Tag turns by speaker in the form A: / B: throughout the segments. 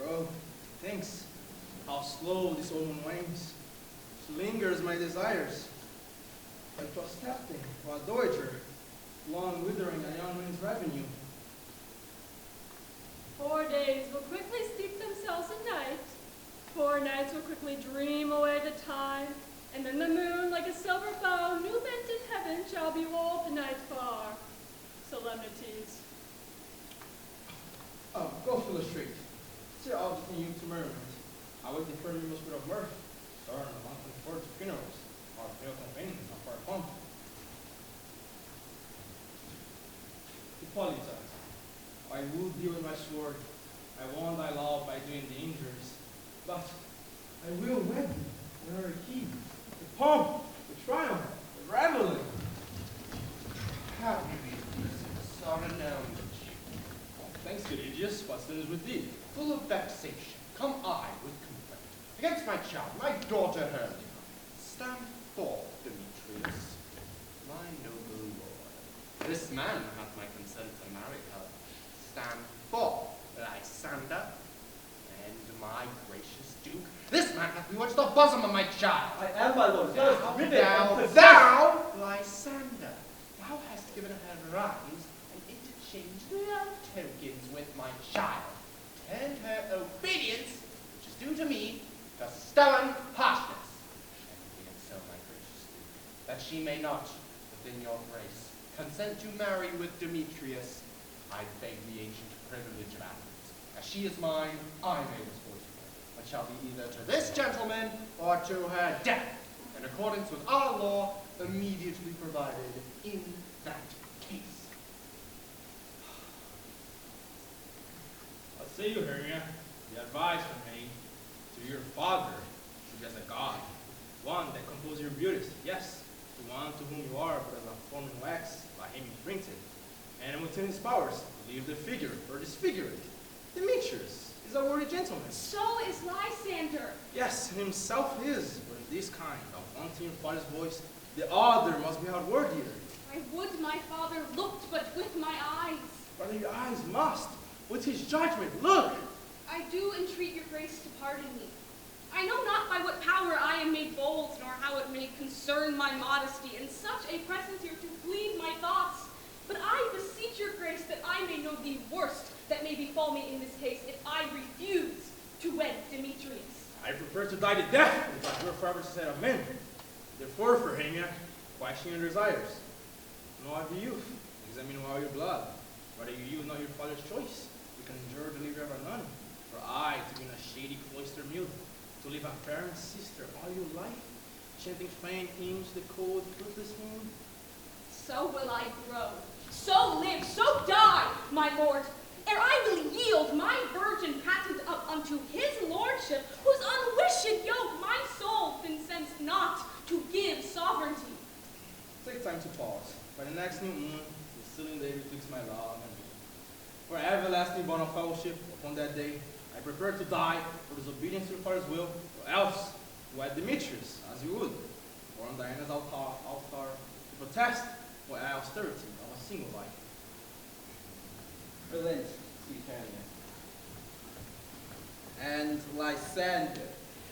A: Bro, thanks. How slow this old one wanes. She lingers my desires. Like a captain or a dowager, long withering a young man's revenue.
B: 4 days will quickly steep themselves in night. 4 nights will quickly dream away the time, and then the moon, like a silver bow, new bent in heaven, shall behold the night far. Solemnities.
A: Oh, go fill the street. See all the you to merriment. I wait the firm most bit of mirth. Start on a mountain forge funerals, or pale companions on far pump. Hippolyta, I wooed thee with my sword. I won thy love by doing the injuries. But I will wed thee in her key. The pomp, the triumph, the reveling.
C: Happy be so renowned.
A: Thanks, good Aegeus. What's news with thee?
C: Full of vexation, come I with complaint against my child, my daughter Hermia. Stand forth, Demetrius, my noble lord. This man hath my consent to marry her. Stand forth, Lysander, and my gracious duke. This man hath bewitched the bosom of my child.
D: I am, my lord.
C: Thou, Lysander, thou hast given her rhymes and interchanged love tokens with my child. Turned her obedience, which is due to me, to stubborn harshness. And be it so, my gracious duke, that she may not, within your grace, consent to marry with Demetrius, I beg the ancient privilege of Athens. As she is mine, I may dispose of her, but shall be either to this gentleman or to her death, in accordance with our law, immediately provided in that case.
A: What say you, Hermia? The advice from me to your father should be as a god, one that composes your beauties, yes, the one to whom you are but as a form in wax by him imprinted, and within his powers, leave the figure or disfigure it. Demetrius is a worthy gentleman.
B: So is Lysander.
A: Yes, and himself is, but in this kind of one to your father's voice, the other must be held worthier.
B: I would my father looked but with my eyes.
A: But your eyes must, with his judgment, look!
B: I do entreat your grace to pardon me. I know not by what power I am made bold, nor how it may concern my modesty in such a presence here to plead my thoughts. But I beseech your grace that I may know the worst that may befall me in this case if I refuse to wed Demetrius.
A: I prefer to die to death if I were forever set of men. Therefore, for Hermia, question your desires. Know of the youth, examine well your blood. Whether you yield not your father's choice, you can endure the delivery of a nun. For I, to be in a shady cloister mute, to live a parent sister all your life, chanting faint hymns the cold, fruitless moon.
B: So will I grow, so live, so die, my lord, ere I will yield my virgin patent up unto his lordship, whose unwished yoke my soul consents not to give sovereignty.
A: Take time to pause. By the next new moon, the ceiling day betwixt my love and me. For everlasting bond of fellowship, upon that day, I prepare to die for disobedience to your father's will, or else to wed Demetrius, as you would, or on Diana's altar to protest for austerity of a single life.
D: Relent, sweet Hermia. And Lysander,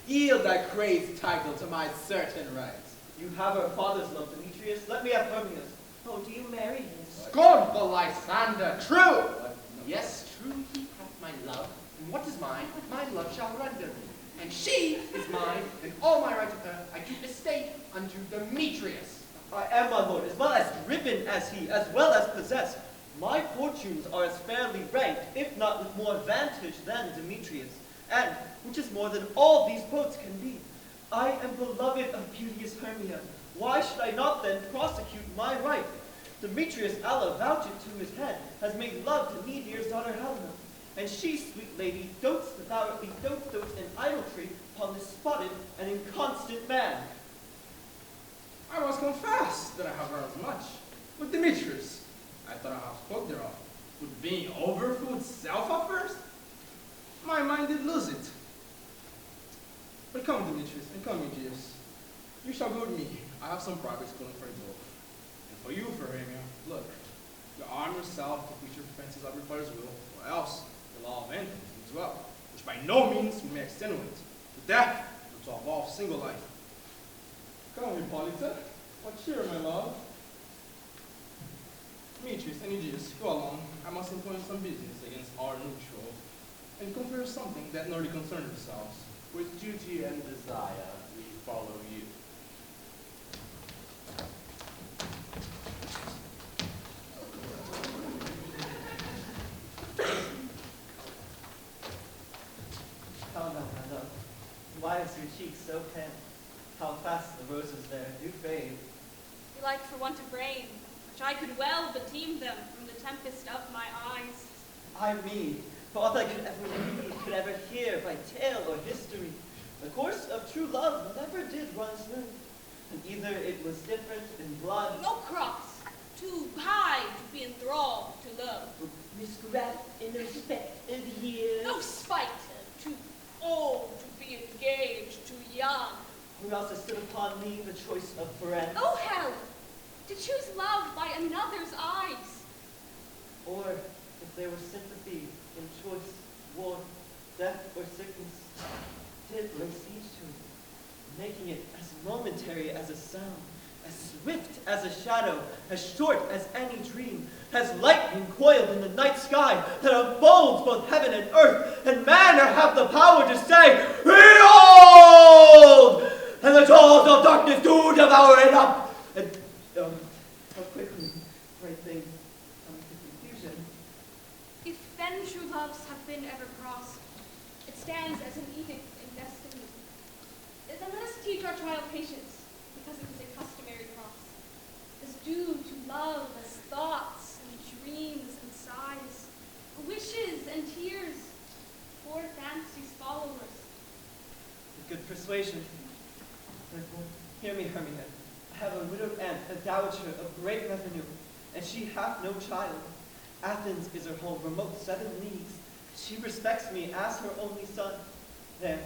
D: yield thy crazed title to my certain rights.
E: You have her father's love, Demetrius. Let me have Hermia's. Oh, do you marry his?
C: Scornful Lysander, true! Yes, true, he hath my love, and what is mine, my love shall render me. And she is mine, and all my right of her I do estate unto Demetrius.
E: I am, my lord, as well as ribbon as he, as well as possessed. My fortunes are as fairly ranked, if not with more advantage than Demetrius, and, which is more than all these boats can be, I am beloved of beauteous Hermia. Why should I not then prosecute my right? Demetrius, Allah vouch it to his head, has made love to me, dear daughter Helena. And she, sweet lady, dotes avowedly dotes in idolatry upon this spotted and inconstant man.
A: I must confess that I have heard as much. With Demetrius, I thought I have spoke thereof. With being overful itself at first, my mind did lose it. But come, Demetrius, and come, Aegeus. You shall go with me. I have some projects calling for you both. And for you, for Hermia, look, you arm yourself to push your fences of your father's will, or else the law of entrance as well, which by by no means we may extenuate to death or to evolve single life.
F: Come, Hippolyta. What cheer, my love?
A: Demetrius and Aegeus, go along. I must employ some business against our neutral, and confer something that not really concern themselves.
C: With duty and desire, we follow you.
E: Helena, why is your cheek so pale? How fast the roses there do fade.
B: They like for want of rain, which I could well beteem them from the tempest of my eyes.
E: I mean, for all I could ever read, could ever hear by tale or history, the course of true love never did run smooth. And either it was different in blood.
B: No cross, too high to be enthralled to love.
G: Miscraft in respect of years.
B: No spite, too old to be engaged, too young.
E: Who else has stood upon me the choice of friend?
B: Oh hell, to choose love by another's eyes.
E: Or if there were sympathy in choice, war, death, or sickness, did lay siege to it, making it as momentary as a sound, as swift as a shadow, as short as any dream, as lightning coiled in the night sky that unfolds both heaven and earth, and man have the power to say, Behold! And the jaws of darkness do devour it up. And how quickly great things come to confusion.
B: If then true loves have been ever crossed, it stands as an edict in destiny. Then let us teach our child patience, because it is a customary cross. As due to love as thoughts and dreams and sighs, wishes and tears, poor fancy's followers.
E: Good persuasion. Therefore, hear me, Hermia. I have a widowed aunt, a dowager of great revenue, and she hath no child. Athens is her home, remote 7 leagues. She respects me as her only son. There,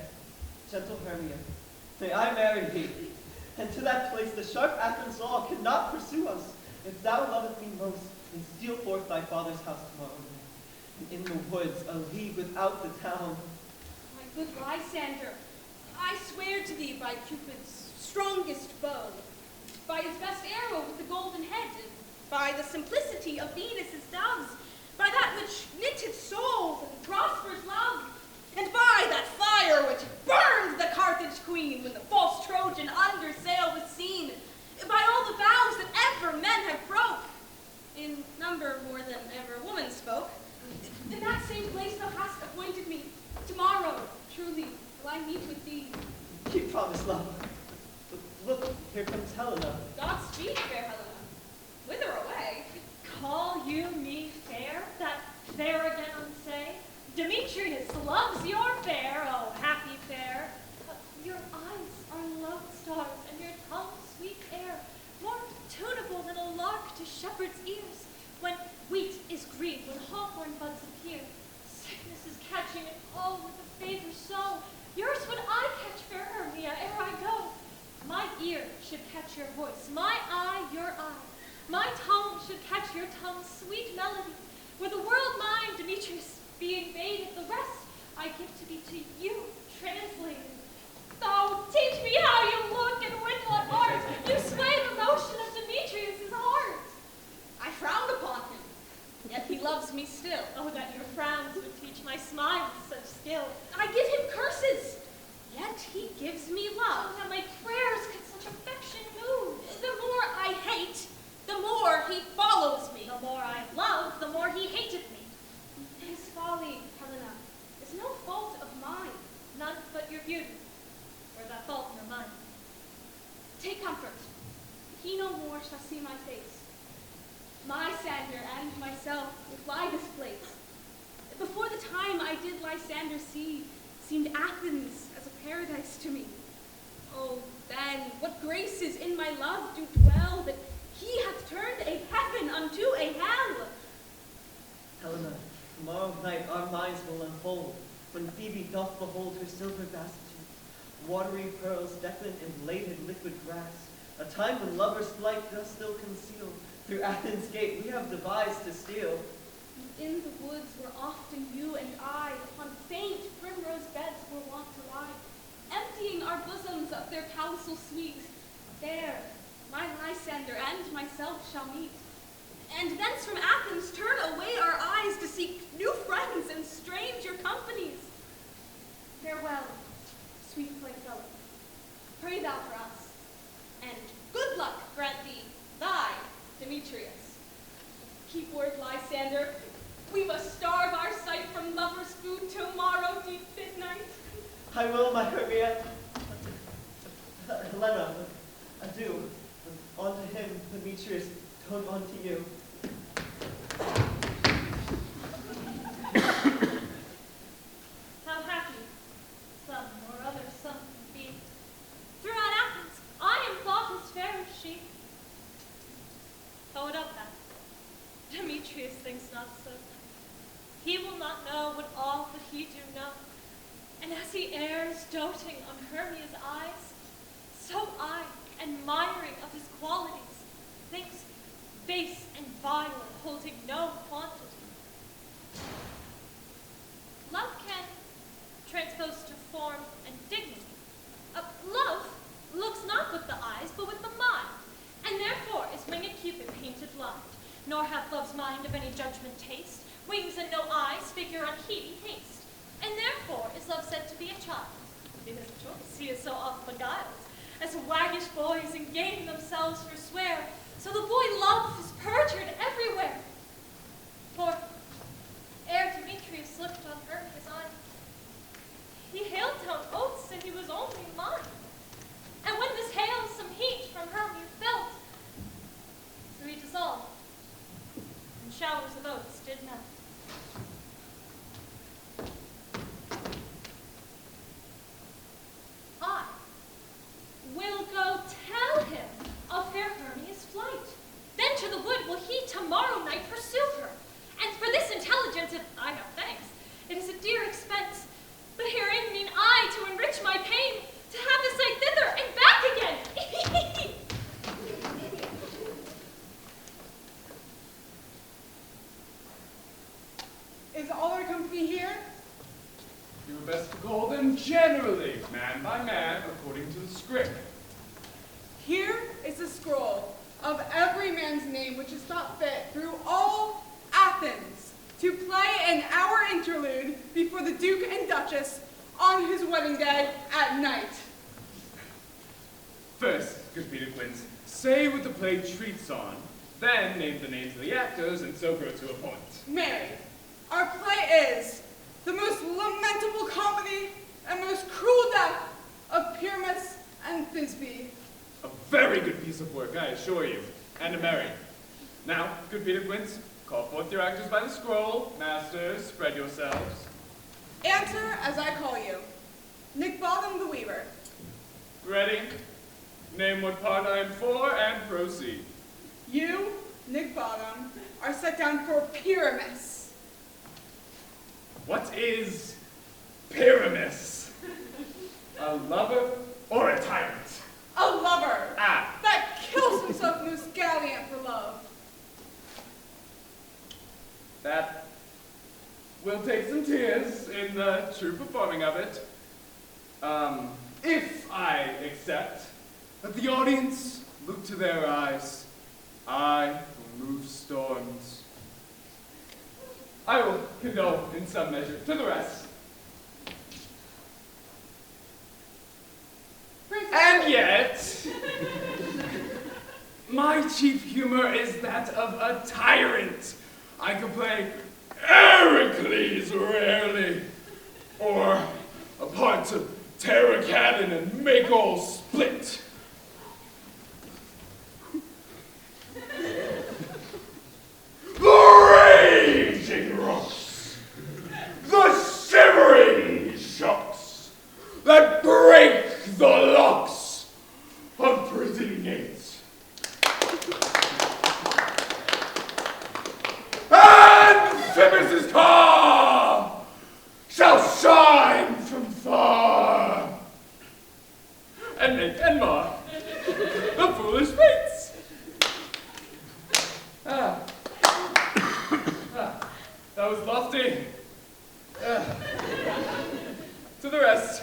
E: gentle Hermia, may I marry thee, and to that place the sharp Athens law cannot pursue us. If thou lovest me most, then steal forth thy father's house tomorrow night, and in the woods, a league without the town.
B: My good Lysander, I swear to thee by Cupid's strongest bow, by his best arrow with the golden head, by the simplicity of Venus's doves, by that which knitted souls and prospers love, and by that fire which burned the Carthage queen when the false Trojan under sail was seen, by all the vows that ever men have broke, in number more than ever woman spoke. In that same place thou hast appointed me. Tomorrow, truly, will I meet with thee.
E: Keep promise, love. Look, here comes Helena.
B: Godspeed, fair Helena. Whither away?
G: Call you me fair? That fair again unsay? Demetrius loves your fair, oh happy fair. Your eyes are love stars, and your tongue sweet air, more tunable than a lark to shepherd's ears. When wheat is green, when hawthorn buds appear, sickness is catching it all with a favor so. Yours would I catch, fair Hermia, ere I go. My ear should catch your voice, my eye your eye. My tongue should catch your tongue's sweet melody. Were the world mine, Demetrius, being made of the rest, I give to be to you, translated. Oh, teach me how you look and with what art you sway the motion of Demetrius's heart.
B: I frowned upon him, yet he loves me still.
G: Oh, that your frowns would teach my smiles such skill.
B: I give him curses, yet he gives me love.
G: Oh, that my prayers could such affection move.
B: The more I hate, the more he follows me.
G: The more I loved, the more he hated me.
B: His folly, Helena, is no fault of mine.
G: None but your beauty, or that fault in your mind.
B: Take comfort. He no more shall see my face. My Lysander and myself will fly this place. Before the time I did Lysander see, seemed Athens as a paradise to me. Oh, then, what graces in my love do dwell, that he hath turned a heaven unto a hell.
E: Helena, tomorrow night our minds will unfold, when Phoebe doth behold her silver vastitude, watery pearls decked in bladed liquid grass, a time when lovers' flight does still conceal, through Athens' gate we have devised to steal.
B: In the woods were often you and I, upon faint primrose counsel sweet. There, my Lysander and myself shall meet. And thence from Athens turn away our eyes to seek new friends and stranger companies. Farewell, sweet playfellow. Pray thou for us, and good luck grant thee, thy Demetrius. Keep word, Lysander. We must starve our sight from lovers' food tomorrow, deep midnight.
E: I will, my Hermia. Helena, adieu. On to him, Demetrius, come on to you.
G: How happy some or other some can be. Throughout Athens, I am thought as fair as she. Hold up that. Demetrius thinks not so. He will not know what all that he do know. And as he errs, doting on Hermia's eyes, so I, admiring of his qualities, thinks base and vile, holding no quantity. Love can transpose to form and dignity. Love looks not with the eyes, but with the mind, and therefore is winged Cupid painted blind, nor hath love's mind of any judgment taste, wings and no eyes, figure unheedy haste, and therefore is love said to be a child. In his choice he is so oft beguiled, as waggish boys in game themselves forswear, so the boy love is perjured everywhere. For ere Demetrius looked on her his eye, he hailed down oaths and he was only mine. And when this hail some heat from her you felt, so he dissolved, and showers of oaths did melt. I will go tell him of fair Hermia's flight. Then to the wood will he tomorrow night pursue her. And for this intelligence, if I have thanks, it is a dear expense. But herein mean I to enrich my pain, to have the sight thither and back again.
H: Is all our company here?
F: You were best to call them generally, man by man, according to the script.
H: Here is a scroll of every man's name which is thought fit through all Athens to play an hour interlude before the Duke and Duchess on his wedding day at night.
F: First, good Peter Quince, say what the play treats on, then name the names of the actors, and so go to a point.
H: Mary, our play is the most lamentable comedy and most cruel death of Pyramus and Thisbe.
F: A very good piece of work, I assure you, and a merry. Now, good Peter Quince, call forth your actors by the scroll. Masters, spread yourselves.
H: Answer as I call you. Nick Bottom the Weaver.
F: Ready? Name what part I am for, and proceed.
H: You, Nick Bottom, are set down for Pyramus.
F: What is Pyramus? A lover or a tyrant?
H: A lover
F: Ah.
H: that kills himself most gallant for love.
F: That will take some tears in the true performing of it. If I accept that the audience look to their eyes, I will move storms. I will condole in some measure to the rest. And yet, my chief humor is that of a tyrant. I can play Heracles rarely, or a part to tear a cannon and make all split. The raging rocks, the shivering shocks that break the locks of prison gates. Amphibious car shall shine from far and make and mar the foolish fates. That was lofty. To the rest,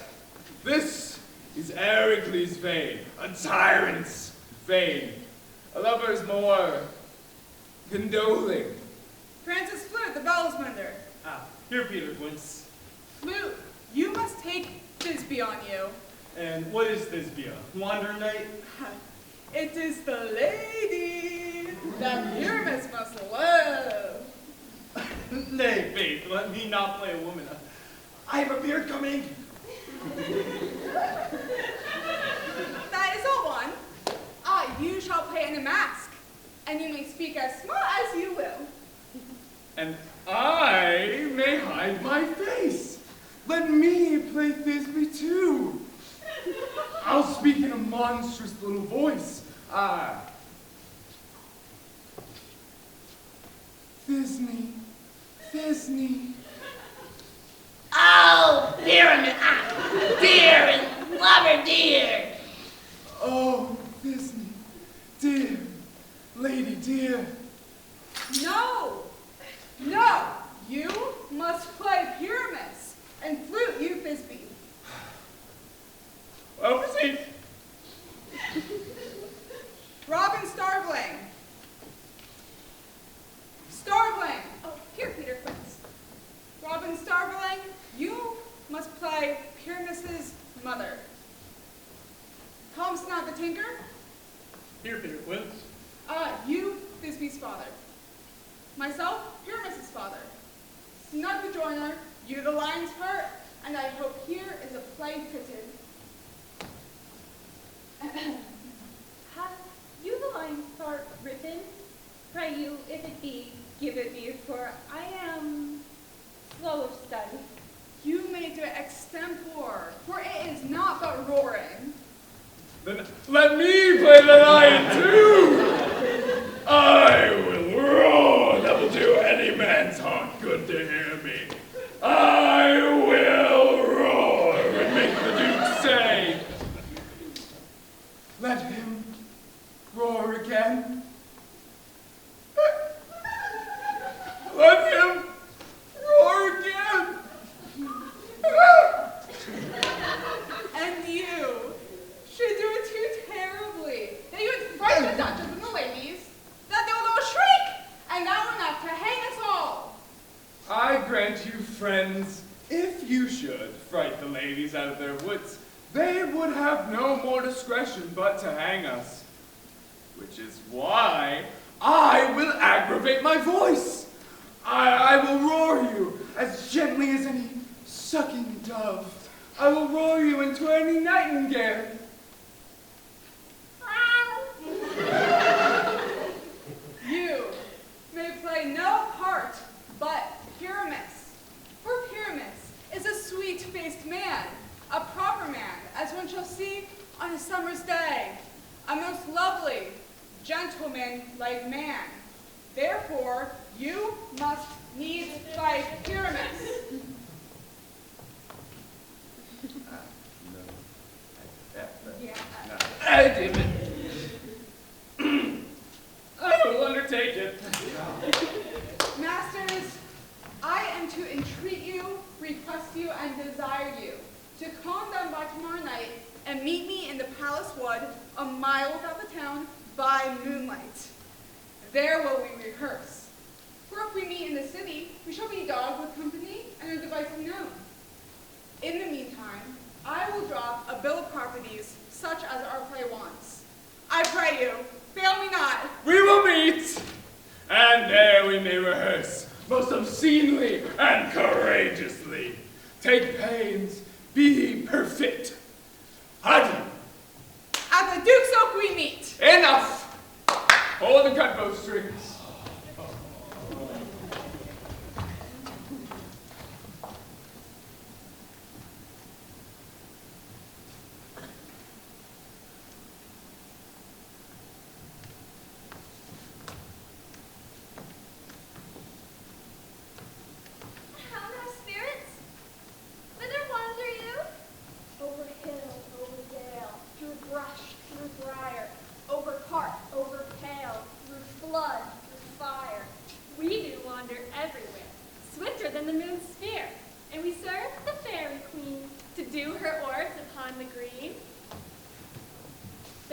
F: this is is Ericles' vein, a tyrant's vein. A lover's more condoling.
H: Francis Flute, the bells mender.
A: Ah, here, Peter Quince.
H: Flute, you must take Thisbe on you.
A: And what is Thisbe, a wandering knight?
H: It is the lady that Pyramus must love.
A: Nay, faith, let me not play a woman. I have a beard coming.
H: That is all one. Ah, you shall play in a mask, and you may speak as small as you will.
F: And I may hide my face. Let me play Thisbe too. I'll speak in a monstrous little voice. Thisbe, Thisbe.
I: Oh, Pyramid, dear and lover dear.
F: Oh, Thisbe, dear, lady dear.
H: No, no, you must play Pyramus, and Flute you Thisbe.
F: Well, proceed.
H: Robin Starveling. Starveling.
B: Oh, here, Peter Quince.
H: Robin Starveling, you must play Pyramus's mother. Tom Snot the Tinker.
A: Here, Peter Quince.
H: You Thisbe's father. Myself, Pyramus's father. Snug the Joiner, you the lion's part, and I hope here is a play fitted.
G: Have you the lines part written? Pray you, if it be, give it me, for I am slow of study.
H: You may do it extempore, for it is not but roaring.
F: Then let me play the lion too. I will roar. That will do any man's heart good to hear me. I will roar and make the Duke say, let him roar again. Let him roar again.
H: And you should do it too terribly, that you would frighten the Duchess and the ladies, that they will all shriek, and that were enough to hang us all.
F: I grant you, friends, if you should fright the ladies out of their wits, they would have no more discretion but to hang us. Which is why I will aggravate my voice. I will roar you as gently as any sucking dove. I will roar you into any nightingale.
H: You may play no part but Pyramus, for Pyramus is a sweet-faced man, a proper man, as one shall see on a summer's day, a most lovely, gentleman-like man. Therefore, you must needs play Pyramus.
F: Damn it. I will undertake it.
H: Masters, I am to entreat you, request you, and desire you to calm down by tomorrow night and meet me in the Palace Wood, a mile without the town, by moonlight. There will we rehearse. For if we meet in the city, we shall be dogged with company and our device unknown. In the meantime, I will drop a bill of properties such as our play wants. I pray you, fail me not.
F: We will meet, and there we may rehearse most obscenely and courageously. Take pains, be perfect. Adrian.
H: At the Duke's Oak we meet.
F: Enough. Hold and cut both strings.
B: How now, spirits? Whither wander you? Over hill, over dale, through brush, through briar, over park, over pale, through flood, through fire.
G: We do wander everywhere, swifter than the moon's sphere, and we serve the fairy queen to do her orbs upon the green.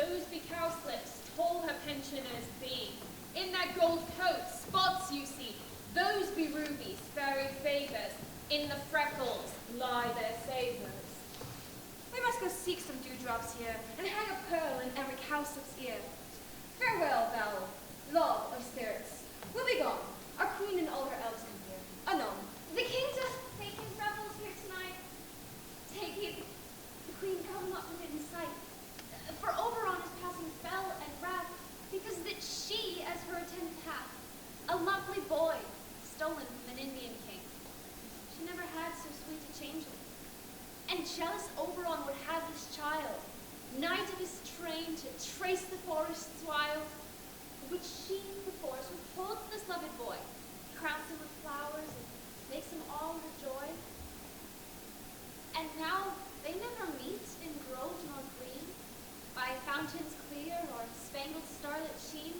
B: those be cowslips, toll her pensioners be. In that gold coat, spots you see, those be rubies, fairy favors. In the freckles lie their savors. We must go seek some dewdrops here, and hang a pearl in every cowslip's ear. Farewell, thou love of spirits. We'll be gone. Our queen and all her elves come here. Anon. The king doth take his revels here tonight. Take heed, the queen come not within sight. For Oberon is passing fell and wrath, because that she as her attendant hath a lovely boy, stolen from an Indian king. She never had so sweet a changeling. And jealous Oberon would have this child, knight of his train to trace the forest's wild, which she, perforce, withholds this loved boy, crowns him with flowers, and makes him all her joy. And now they never meet in grove nor green, by fountains clear or spangled starlit sheen,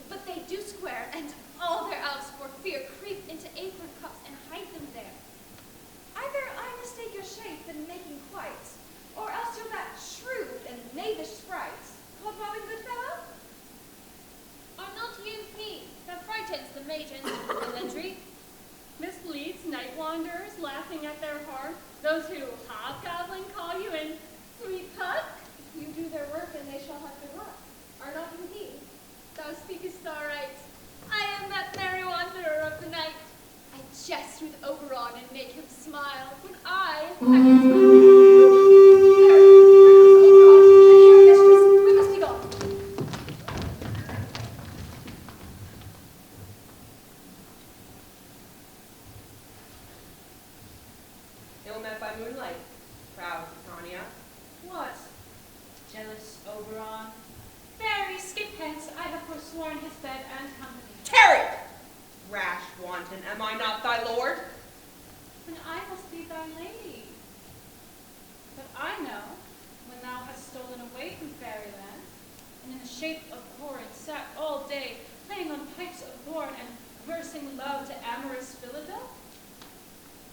B: but they do square, and all their elves for fear creep into apron cups and hide them there. Either I mistake your shape in making quite, or else you're that shrewd and knavish sprite, called Robin Goodfellow? Are not you me that frightens the maidens with villainy?
G: Misleads night wanderers laughing at their harm, those who hobgoblin call you in sweet puck?
B: You do their work and they shall have their work. Are not you he? Thou speakest aright. I am that merry wanderer of the night. I jest with Oberon and make him smile when I have his mind. There, Oberon, and here, mistress, we must be gone.
J: Ill met by moonlight, proud Titania.
G: What? Jealous Oberon? Very skip hence, I have forsworn his bed and company.
J: Tarry! Rash wanton, am I not thy lord?
G: Then I must be thy lady. But I know, when thou hast stolen away from fairyland, and in the shape of Loryn sat all day, playing on pipes of thorn and versing love to amorous Philida?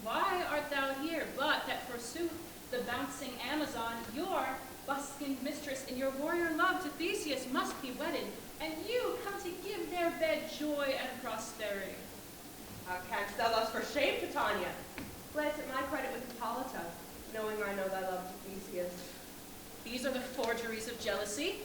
G: Why art thou here, but that forsooth the bouncing Amazon, your buskined mistress and your warrior love to Theseus must be wedded, and you come to give their bed joy and prosperity.
J: How canst thou thus for shame, Titania? Glance at my credit with Hippolyta, knowing I know thy love to Theseus.
G: These are the forgeries of jealousy.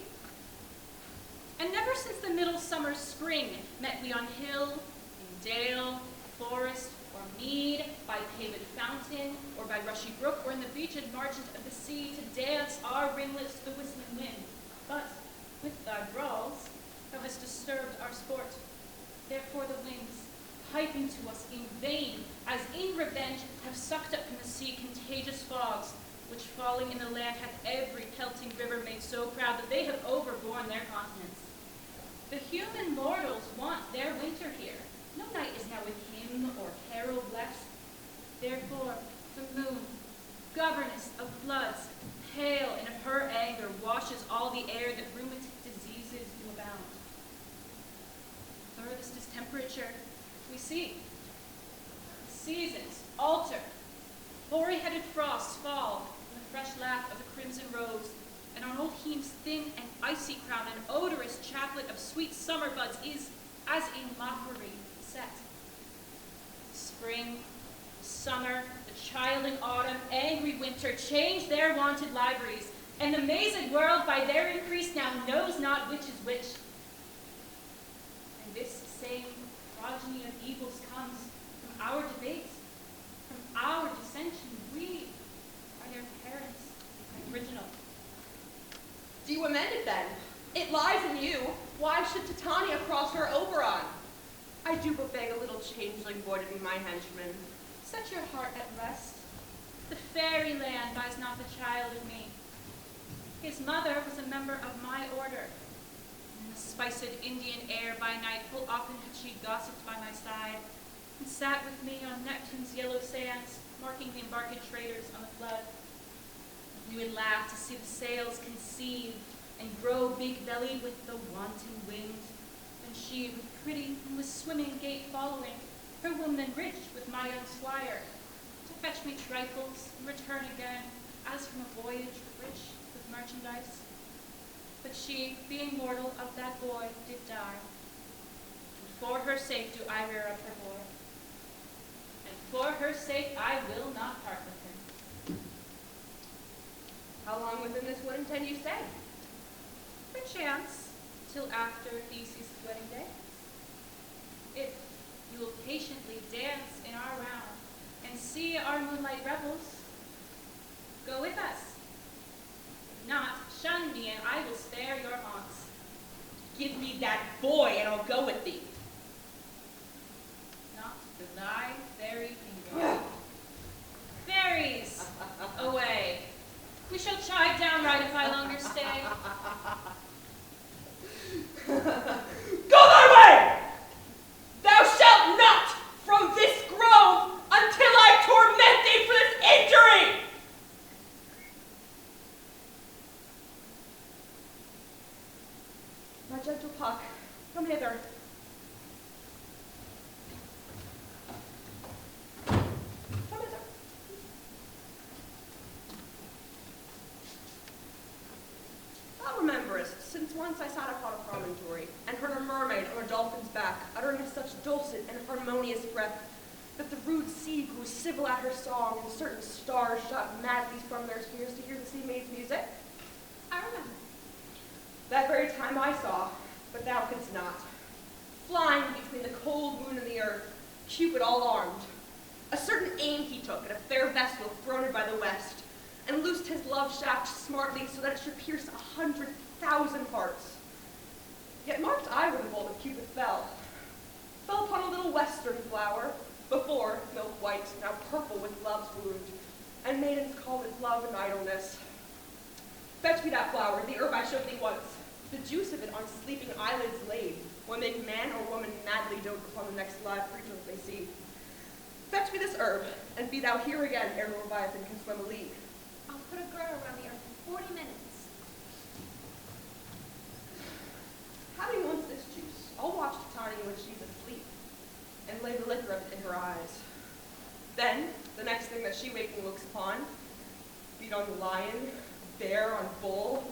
G: And never since the middle summer spring met we on hill, in dale, forest, or mead, by paved fountain, or by rushy brook, or in the beached margent of the sea, to dance our ringlets to the whistling wind. But with thy brawls, thou hast disturbed our sport. Therefore the winds, piping to us in vain, as in revenge, have sucked up from the sea contagious fogs, which falling in the land hath every pelting river made so proud that they have overborne their continents. The human mortals want their winter here. No night is now with hymn or carol blessed. Therefore the moon, governess of floods, pale and of her anger washes all the air that rheumatic diseases do abound. Furthest is temperature, we see. The seasons alter. Hoary-headed frosts fall in the fresh laugh of the crimson rose, and on old Heem's thin and icy crown an odorous chaplet of sweet summer buds is, as in mockery, set. Spring, summer, the childing autumn, angry winter change their wonted liveries, and the mazed world by their increase now knows not which is which. And this same progeny of evils comes from our debates, from our dissension. We are their parents, original.
J: Do you amend it then? It lies in you. Why should Titania cross her Oberon? I do but beg a little changeling boy to be my henchman.
G: Set your heart at rest. The fairy land buys not the child of me. His mother was a member of my order. In the spiced Indian air by night, full often had she gossiped by my side, and sat with me on Neptune's yellow sands, marking the embarked traders on the flood. We would laugh to see the sails conceive and grow big-bellied with the wanton wind. And she, with pretty and with swimming gait following, her woman rich with my young squire, to fetch me trifles and return again, as from a voyage rich with merchandise.
B: But she, being mortal, of that boy did die. And for her sake do I rear up her boy. And for her sake I will not part with him.
J: How long within this wood intend you stay?
B: Perchance, till after Theseus' wedding day. If you will patiently dance in our round and see our moonlight revels, go with us. If not, shun me and I will spare your haunts.
J: Give me that boy and I'll go with thee.
B: Not to thy fairy kingdom. Fairies, away. We shall chide downright if I longer stay.
J: Go thy way! Thou shalt not from this grove until I torment thee for this injury! My gentle Puck, come hither. Come hither. Thou rememberest, since once I sat upon a promontory, and heard a mermaid on a dolphin's back, uttering such dulcet and harmonious breath, that the rude sea grew civil at her song, and certain stars shot madly from their spheres to hear the sea maid's music?
B: I remember.
J: That very time I saw, but thou couldst not. Flying between the cold moon and the earth, Cupid all armed. A certain aim he took at a fair vessel throned by the west, and loosed his love shaft smartly so that it should pierce 100,000 hearts. Yet marked I where the bolt of Cupid fell. Fell upon a little western flower, before milk white, now purple with love's wound, and maidens call it love and idleness. Fetch me that flower, the herb I showed thee once. The juice of it on sleeping eyelids laid will make man or woman madly dote upon the next live creature they see. Fetch me this herb, and be thou here again ere Leviathan can swim a league.
B: I'll put a girdle around the earth in 40 minutes.
J: Having once this juice, I'll watch Titania when she's asleep, and lay the liquor of it in her eyes. Then, the next thing that she waking looks upon, feed on lion, bear on bull,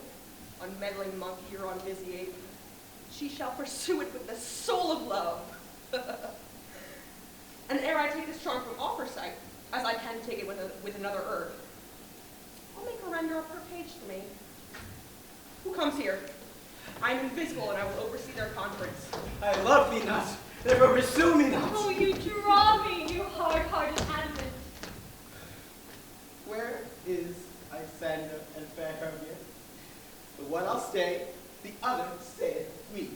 J: on meddling monkey or on busy ape, she shall pursue it with the soul of love. And ere I take this charm from off her sight, as I can take it with another herb, I'll make her render up her page to me. Who comes here? I am invisible, and I will oversee their conference.
D: I love thee not, therefore pursue me not.
G: Oh, you draw me, you hard-hearted adamant.
D: Where is Lysander and fair Hermia? The one I'll stay, the other stayeth we.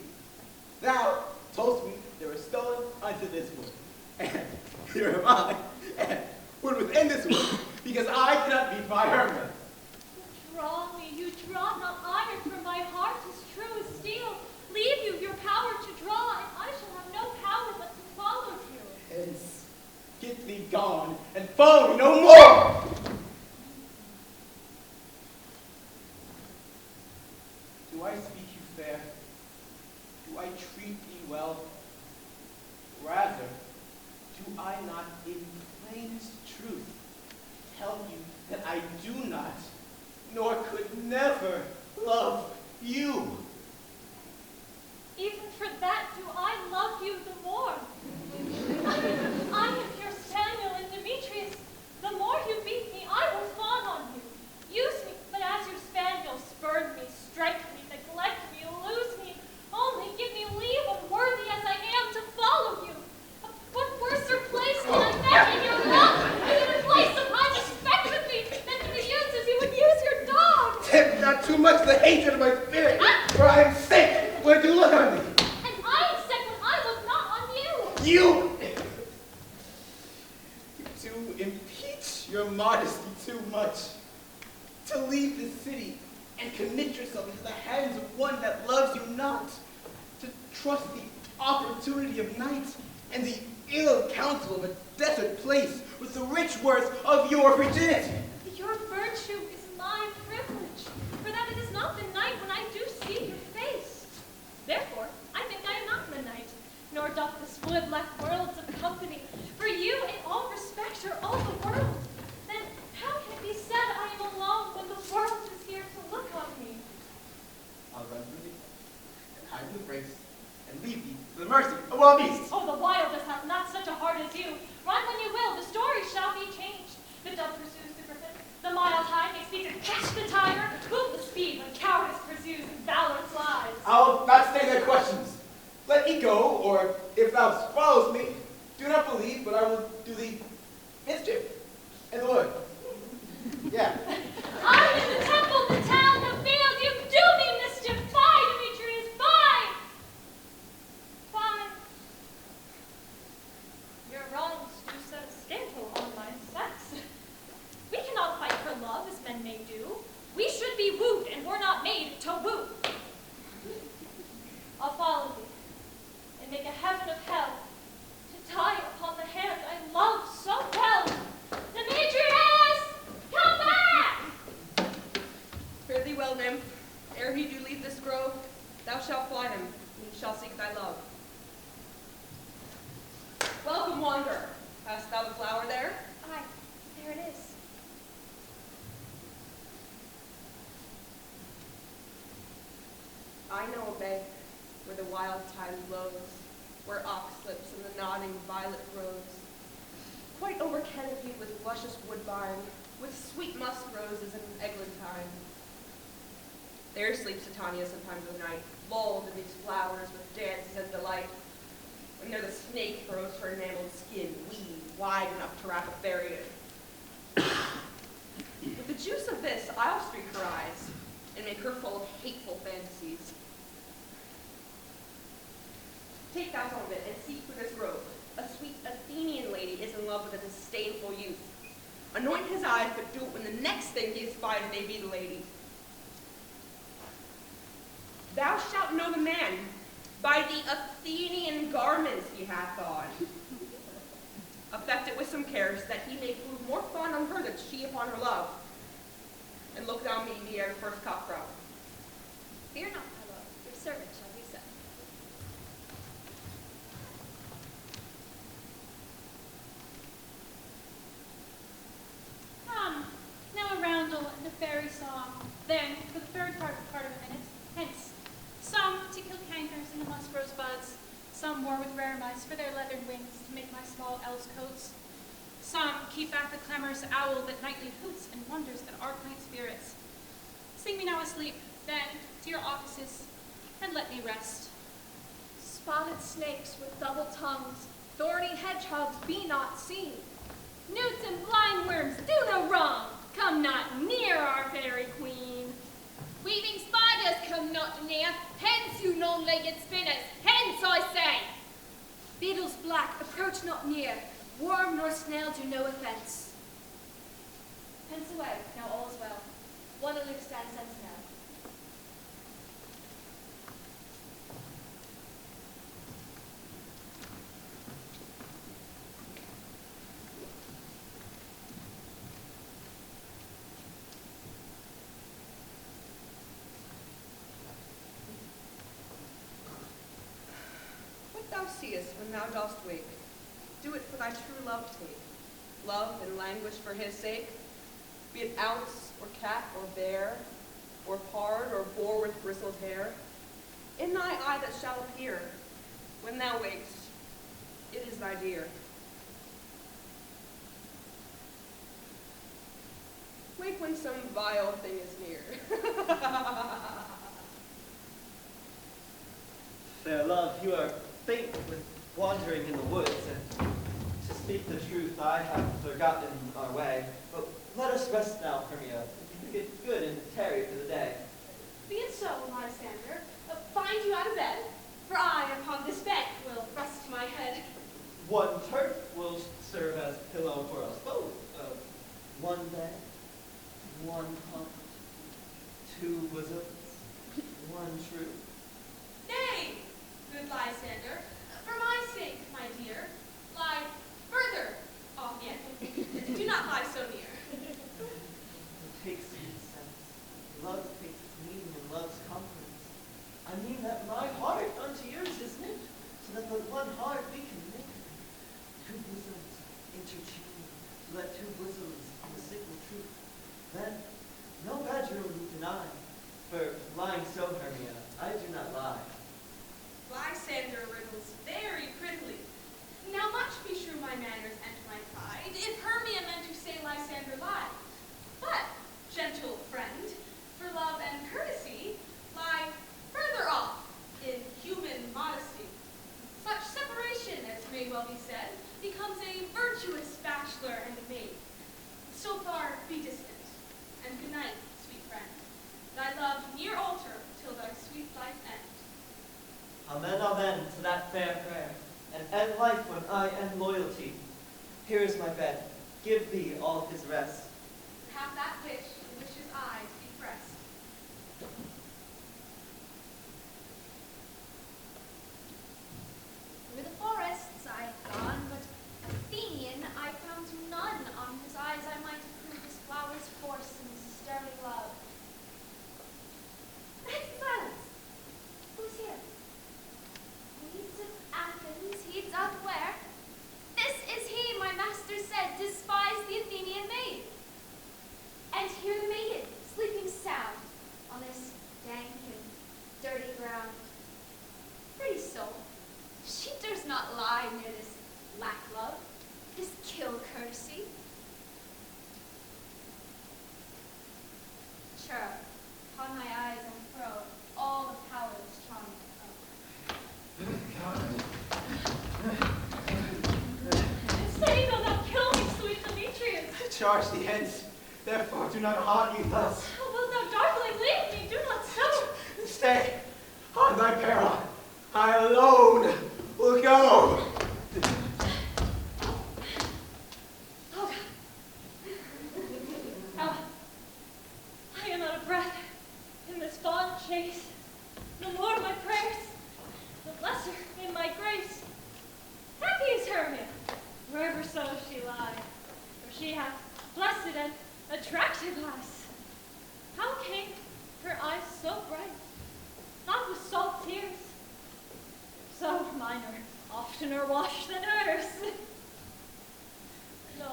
D: Thou toldst me they were stolen unto this wood. And here am I, and wood within this wood, because I cannot be my Hermia.
G: You draw not iron from my heart as true as steel. Leave you your power to draw, and I shall have no power but to follow you.
D: Hence, get thee gone, and follow me no more! Do I speak you fair? Do I treat thee well? Rather, do I not in plainest truth tell you that I do not, nor could never love you?
G: Even for that do I love you the more. I am your Samuel and Demetrius. The more you beat me, I will fawn on you. Use me, but as your spaniel, spurn me, strike me, neglect me, lose me. Only give me leave, unworthy as I am, to follow you. What worser place can I imagine your love? You would place of high respect with me than to be used as you would use your dog.
D: Tempt not too much the hatred of my spirit, for I am sick when you look on me.
G: And I am sick when I look not on you.
D: You to impeach your modesty too much, to leave the city and commit yourself into the hands of one that loves you not, to trust the opportunity of night and the ill counsel of a desert place with the rich worth of your virginity.
G: Your virtue is my privilege, for that it is not the night when I do see your face. Therefore, I think I am not the night, nor doth this wood lack worlds of company. For you, in all respects, are all the world. Then how can it be said I am alone when the world is here to look on me?
D: wild beasts.
G: Oh, the wildest hath not such a heart as you. Run when you will, the story shall be changed. The dove pursues the griffin, the mild hind makes speed to catch the tiger. Move the speed when cowardice pursues and valor flies.
D: I'll not stay their questions. Let me go, or if thou follows me, do not believe, but I will do thee mischief in the wood. Yeah.
G: I in the temple, the town, the field, you do me mischief. Fie, Demetrius, fie! Fie. Your wrongs do set a scandal on my sex. We cannot fight for love as men may do. We should be wooed, and we're not made to woo. I'll follow thee, and make a heaven of hell, to die upon the hand I love so well. Demetrius! Come back!
J: Fare thee well, nymph. Ere he do leave this grove, thou shalt fly him, and he shall seek thy love. Welcome, wanderer. Hast thou the flower there?
G: Aye, there it is.
J: I know a bank where the wild thyme blows, where ox slips and the nodding violet grows, quite over canopied with luscious woodbine, with sweet musk roses and eglantine. There sleeps Titania sometimes of the night, lulled in these flowers with dances and delight. And there the snake throws her enameled skin, weed wide enough to wrap a fairy in. With the juice of this, I'll streak her eyes, and make her full of hateful fantasies. Take thou some of it, and seek for this robe. A sweet Athenian lady is in love with a disdainful youth. Anoint his eyes, but do it when the next thing he espies may be the lady. Thou shalt know the man by the Athenian garments he hath on. Affect it with some cares, that he may prove more fond on her than she upon her love. And look thou me ere the first cock crow.
G: Fear not, my love, your servant shall be sent. Come, now a roundel and a fairy song. Then, for the third part of a minute, hence. Some to kill cankers in the musk rose buds. Some war with rare mice for their leathered wings to make my small elves' coats. Some keep back the clamorous owl that nightly hoots and wonders at our quaint spirits. Sing me now asleep, then to your offices, and let me rest.
K: Spotted snakes with double tongues, thorny hedgehogs be not seen.
B: Newts and blind worms do no wrong. Come not near our fairy queen. Weaving spiders come not near. Hence, you long-legged spinners. Hence, I say.
K: Beetles black approach not near. Worm nor snail do no offense.
G: Hence away, now all is well. One aloof stands sentinel.
J: What thou seest when thou dost wake, do it for thy true love take. Love and languish for his sake, be it ounce, or cat, or bear, or pard, or boar with bristled hair. In thy eye that shall appear, when thou wakest, it is thy dear. Wake when some vile thing is near.
E: Fair love, you are faint with wandering in the woods, and to speak the truth, I have forgotten our way. But let us rest now, Hermia. We can get good and tarry for the day.
B: Be it so, Lysander. Find you out of bed, for I upon this bed will rest my head.
E: One turf will serve as pillow for us both. One bed, one heart, two bosoms, one truth.
B: Nay, good Lysander, for my sake, my dear, lie further off yet. Do not lie so near.
E: It takes its sense. Love takes its meaning and love's conference. I mean that my heart unto yours is knit, so that the one heart we can knit. Two bosoms interchain, so that two bosoms in the signal truth. Then no bedroom we deny, for lying so, Hermia, I do not lie.
B: Lysander riddles very be distant. And good night, sweet friend. Thy love near altar till thy sweet life end.
E: Amen, amen to that fair prayer, and end life when I end loyalty. Here is my bed. Give thee all his rest.
B: Have that wish in which his eyes be pressed.
K: Through the forests I have gone, but Athenian I found none on whose eyes I might prove this flower's force and sterling love. Silence! Who's here? Heeds of Athens, heeds of where? This is he, my master said, despised the Athenian maid. And here the maiden, sleeping sound on this dank and dirty ground. Pretty soul, she dares not lie near this lack love, this kill courtesy. Sure, upon my eyes unfurl all the powers charming of.
G: Say thou not kill me, sweet Demetrius.
D: Charge the ends, therefore do not haunt you thus.
G: How wilt thou darkling leave me? Do not so.
D: Stay on thy peril. I alone will go.
G: Oh, God. I am out of breath in this fond chase. The Lord my prayers, the lesser in my grace. Happy is Hermia, wherever so she lie, for she hath blessed and attractive eyes. How came her eyes so bright, not with salt tears? So mine are oftener washed than hers. No,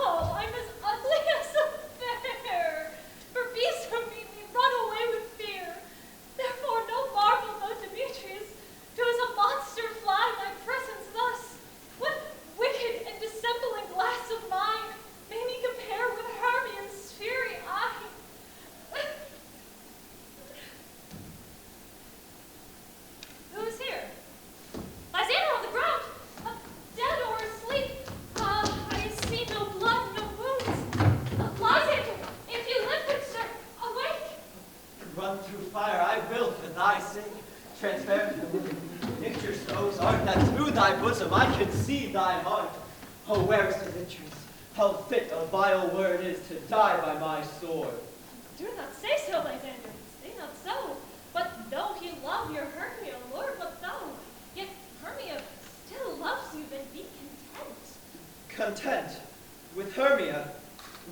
G: I'm as ugly as a bear. For beasts who meet me run away with fear. Therefore no marvel though Demetrius, to as a monster fly my presence thus. What wicked and dissembling glass of mine made me compare with Hermia's fiery eye? Who is here? Lysander on the ground, dead or asleep. I see no blood, no wounds. Lysander, if you live, good sir, awake.
E: Run through fire I will for thy sake. Transparent picture stoves art that through thy bosom I can see thy heart. Oh, where is Demetrius? How fit a vile word is to die by my sword.
G: Do not say so, Lysander. Say not so. But though he love your Hermia, Lord, what though? Yet Hermia still loves you, then be content.
E: Content? With Hermia?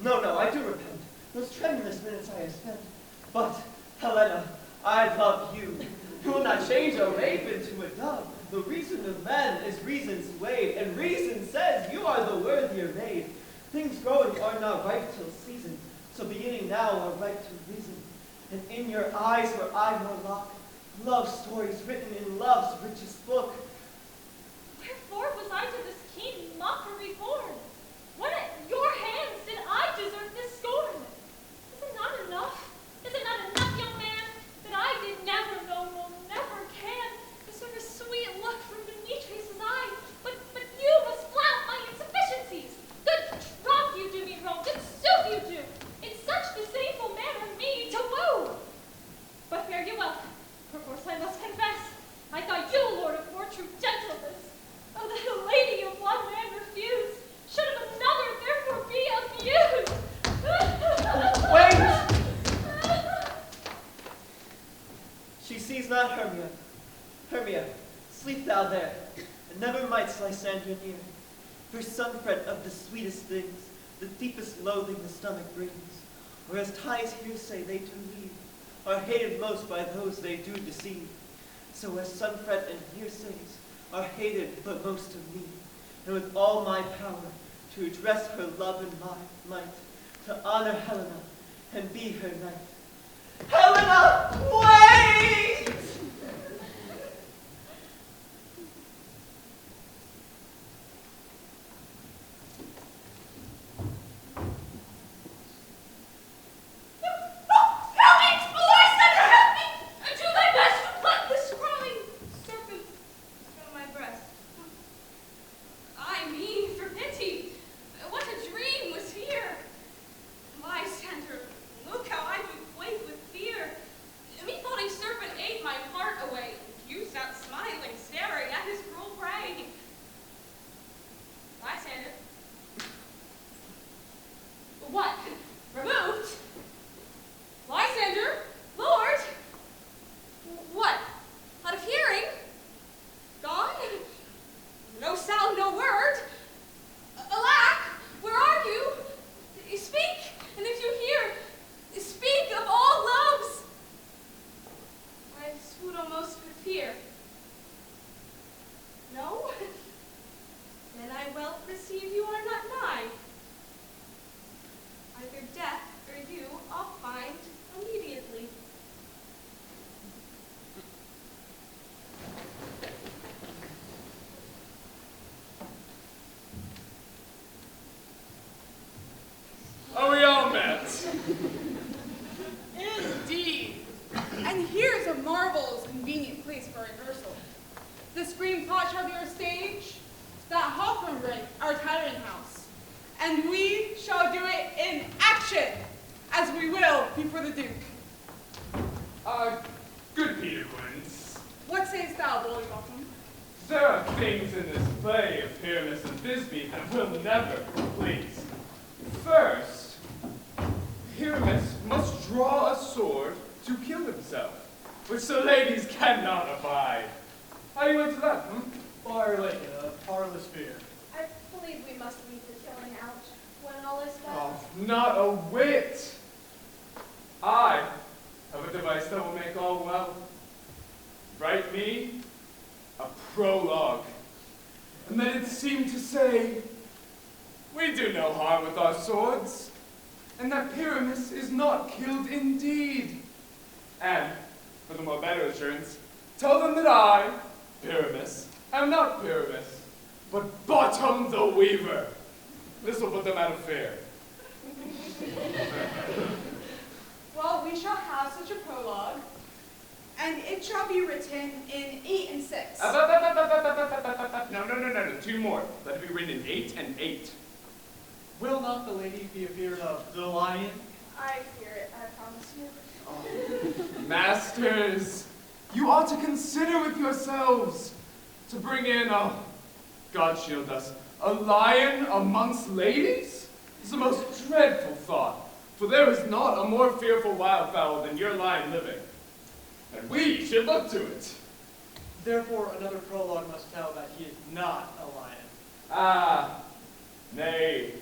E: No, I do repent. Those tremulous minutes I have spent. But, Helena, I love you. You will not change a raven to a dove. The reason of man is reason's way, and reason says you are the worthier maid. Things growing are not ripe till season, so beginning now are ripe to reason. And in your eyes were I more locked, love stories written in love's richest book.
G: Wherefore was I to this keen mockery born? What at your hands did I deserve this scorn? Is it not enough? Is it not enough, young man, that I did never know, will never can, discern a sweet look from Demetrius' eye? But you must flout my insufficiencies. Good troth you do me wrong, good sooth you do. In such disdainful manner me to woo. But fare you well, perforce I must confess, I thought you, Lord of more true gentleness. Oh, that a lady of one man refused, should of another therefore be abused.
E: Wait! She sees not Hermia. Hermia, sleep thou there, and never might's Lysander near. For some fret of the sweetest things, the deepest loathing the stomach brings. Whereas ties hearsay they do leave, are hated most by those they do deceive. So as some fret and hearsays are hated but most of me, and with all my power to address her love and might, to honor Helena and be her knight. Helena, wait!
B: Removed? Lysander? Lord? What? Out of hearing? Gone? No sound, no word? Alack, where are you? Speak, and if you hear, speak of all loves. I swoon almost with fear. No? Then I well perceive you are not nigh. Either death or you I'll find immediately.
F: Are we all met?
H: Indeed. And here's a marvelous convenient place for rehearsal. The screen pot shall be our stage, that hawthorn brake our tyrant house. And we shall do it in action, as we will before the Duke.
F: Good Peter Quince.
H: What sayest thou, Bully Bottom?
F: There are things in this play of Pyramus and Thisbe that will never please. First, Pyramus must draw a sword to kill himself, which the ladies cannot abide. How do you into that,
L: Fire like a parlous fear.
G: I believe we must leave the killing out when all is done.
F: Oh, not a whit. I have a device that will make all well. Write me a prologue, and then it seemed to say, we do no harm with our swords, and that Pyramus is not killed indeed. And, for the more better assurance, tell them that I, Pyramus, am not Pyramus, but Bottom the Weaver. This will put them out of fear.
H: Well, we shall have such a prologue, and it shall be written in 8 and 6.
F: No, 2 more. Let it be written in 8 and 8.
L: Will not the lady be afeard of the lion?
G: I fear it, I promise you.
F: Masters, you ought to consider with yourselves to bring in, God shield us, a lion amongst ladies? It's the most dreadful thought, for there is not a more fearful wildfowl than your lion living, and we should look to it.
L: Therefore, another prologue must tell that he is not a lion.
F: Ah, nay.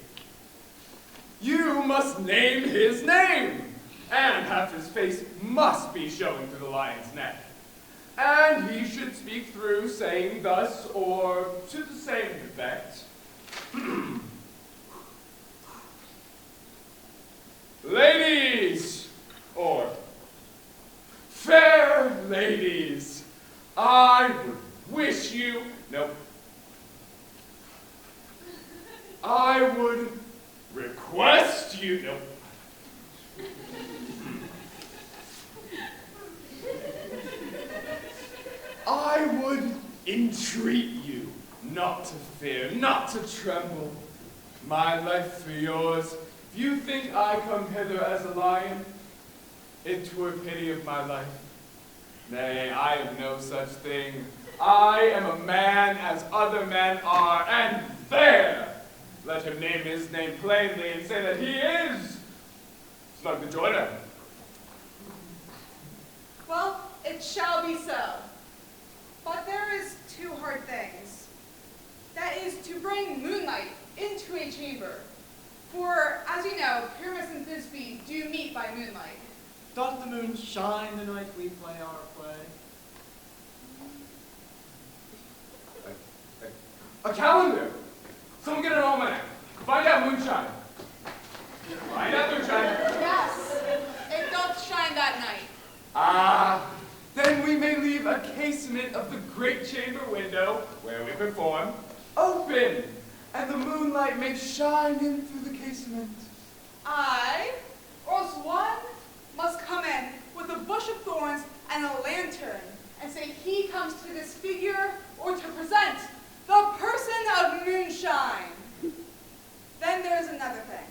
F: You must name his name, and half his face must be showing through the lion's neck. And he should speak through, saying thus, or to the same effect. Ladies, or fair ladies, I would wish you, no, I would request you, no, I would entreat you not to fear, not to tremble. My life for yours. If you think I come hither as a lion, it were pity of my life. Nay, I am no such thing. I am a man as other men are, and there! Let him name his name plainly and say that he is Slug the Joiner.
H: Well, it shall be so. But there is 2 hard things. That is to bring moonlight into a chamber. For, as you know, Pyramus and Thisbe do meet by moonlight.
L: Doth the moon shine the night we play our play?
F: A calendar! Someone get an almanac. Find out moonshine. Find out moonshine.
H: Yes, it doth shine that night.
F: Ah, then we may leave a casement of the great chamber window, where we perform, open, and the moonlight may shine in through the casement.
H: I, or else one, must come in with a bush of thorns and a lantern, and say he comes to this figure, or to present the person of moonshine. Then there's another thing.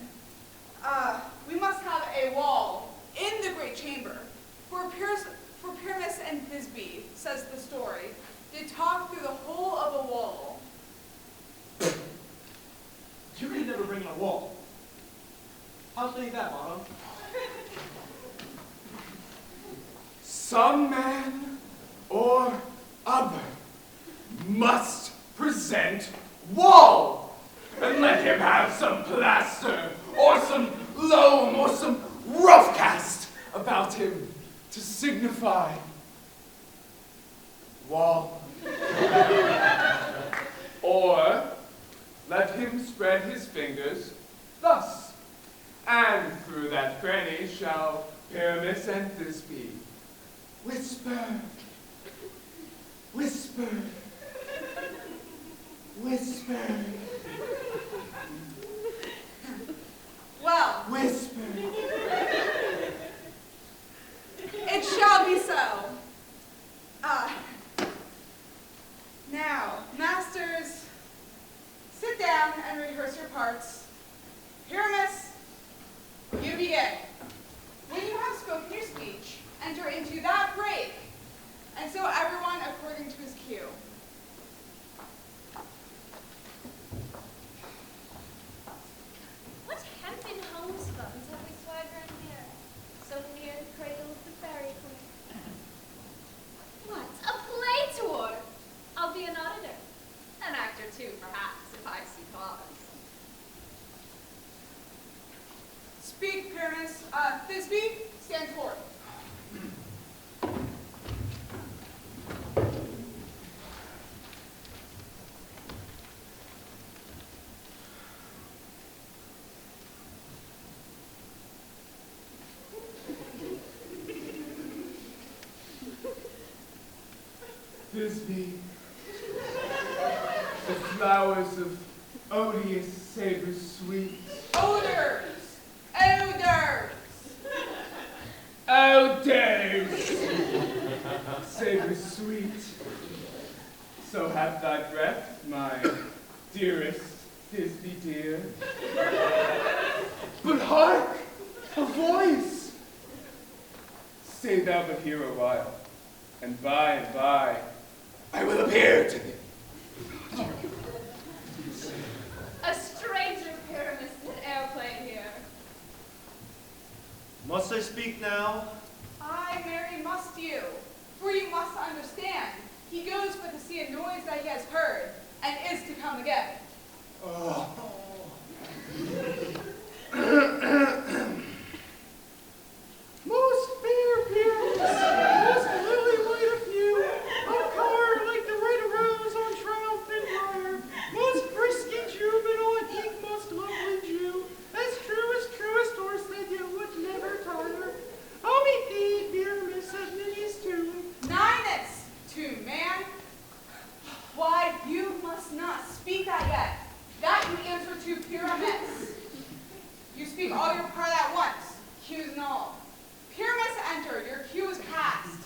H: We must have a wall in the great chamber, for Pyramus and Thisbe, says the story, did talk through the whole of a wall.
L: You could never bring in a wall. How say that? that, Bottom?
F: Some man or other must present wall, and let him have some plaster, or some loam, or some rough cast about him to signify wall. Or let him spread his fingers thus, and through that cranny shall Pyramus and Thisbe whisper, whisper, whisper,
H: Well,
F: whisper.
H: it shall be so. Now, masters, sit down and rehearse your parts. Pyramus, you begin. When you have spoken your speech, enter into that break, and so everyone according to his cue.
K: What hempen homespuns have we swaggering here, so near the cradle of the fairy queen? What, a play tour? I'll be an auditor. An actor too, perhaps, if I see cause.
H: Speak, Pyramus. Thisbe, stand forth.
F: Thisbe, the flowers of odious savor sweet.
H: Odors! Odors!
F: Odors! Savor sweet. So hath thy breath, my dearest Thisbe dear. But hark! A voice! Stay thou but here a while, and by I will appear to thee.
K: A stranger Pyramus did airplane here.
E: Must I speak now?
H: Aye, Mary, must you. For you must understand, he goes but to see a noise that he has heard, and is to come again.
F: Oh. Most fair Pyramus, most lily white of hue, of color like the red rose on triumphant lyre, most frisky juvenile and ink most lovely Jew, as truest horse that you would never tire. I'll meet thee, Pyramus, at Minnie's tomb.
H: Ninus, tomb, man. Why, you must not speak that yet. That you answer to Pyramus. You speak all your part at once, cues and all. Pyramus enter, your cue is past.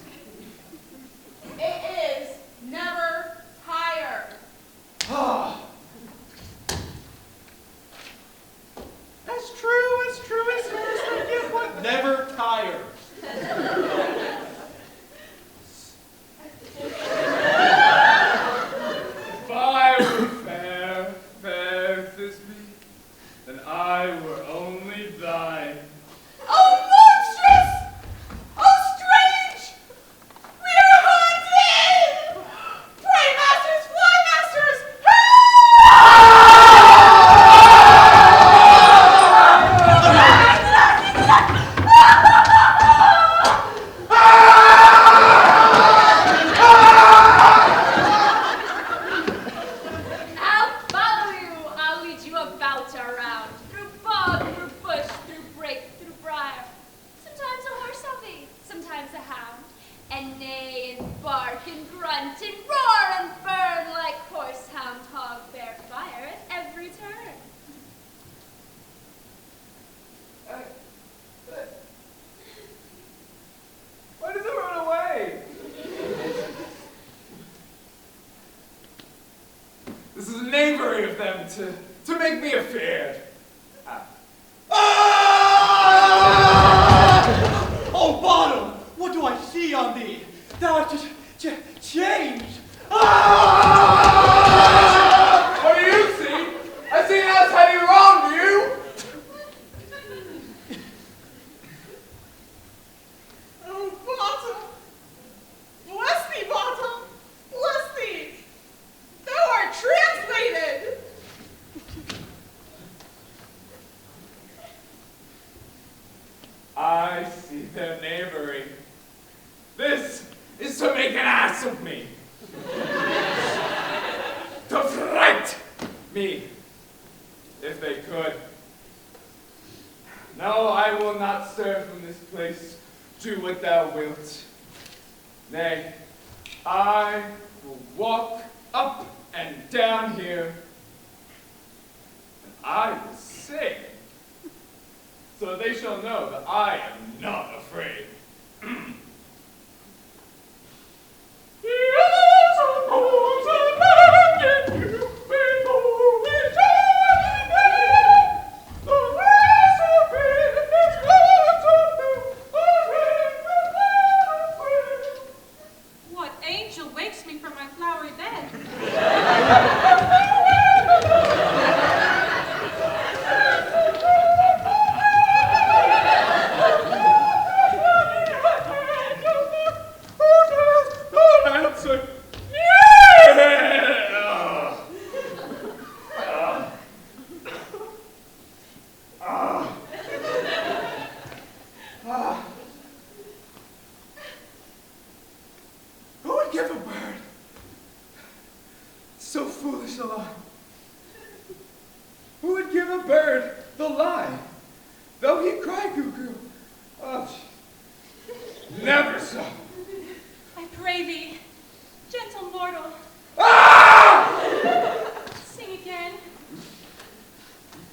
H: It is never tire.
C: As true as hers can get what never tires.
F: If I were fair, fair Thisbe, then I were only thine.
H: Oh, monstrous! Oh, strange! We are haunted! Pray, masters, fly, masters!
K: I'll follow you. I'll lead you about around, through bog, through bush, through brake, through briar. Sometimes a horse I'll be, sometimes a hound, and neigh and bark and grunt and roar and burn like horse, hound, hog, bear, fire at every turn.
F: Why does it run away? This is knavery of them to make me afeard.
L: Oh, Bottom! What do I see on thee? Thou art just changed!
F: What do you see? I see us heading wrong, do you? I see their knavery. This is to make an ass of me. To fright me, if they could. No, I will not stir from this place. Do what thou wilt. Nay, I will walk up and down here, and I will sing, so they shall know that I am not afraid.
B: What angel wakes me from my flowery bed?
F: Who would give a bird so foolish a lie? Who would give a bird the lie, though he cry cuckoo? Oh, never so.
B: I pray thee, gentle mortal,
F: Ah!
B: sing again.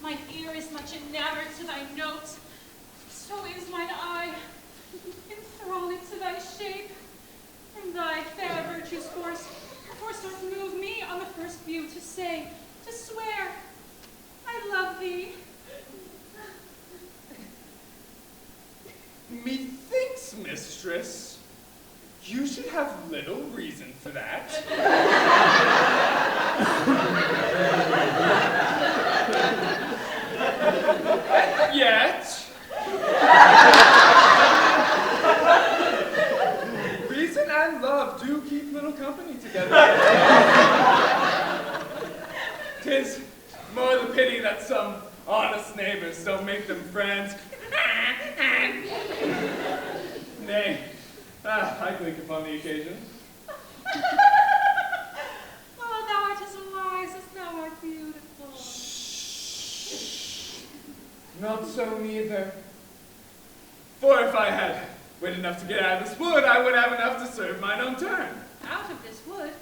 B: Mine ear is much enamored to thy note, so is mine eye, enthralled to thy shape, and thy fair virtue's force doth move me on the first view to say, to swear, I love thee.
F: Methinks, mistress, you should have little reason for that. And yet, reason and love do keep little company together. 'Tis more the pity that some honest neighbors don't make them friends. Nay, I blink upon the occasion.
B: Oh, thou art as wise as thou art beautiful.
F: Not so neither. For if I had wit enough to get out of this wood, I would have enough to serve mine own turn.
B: Out of this wood,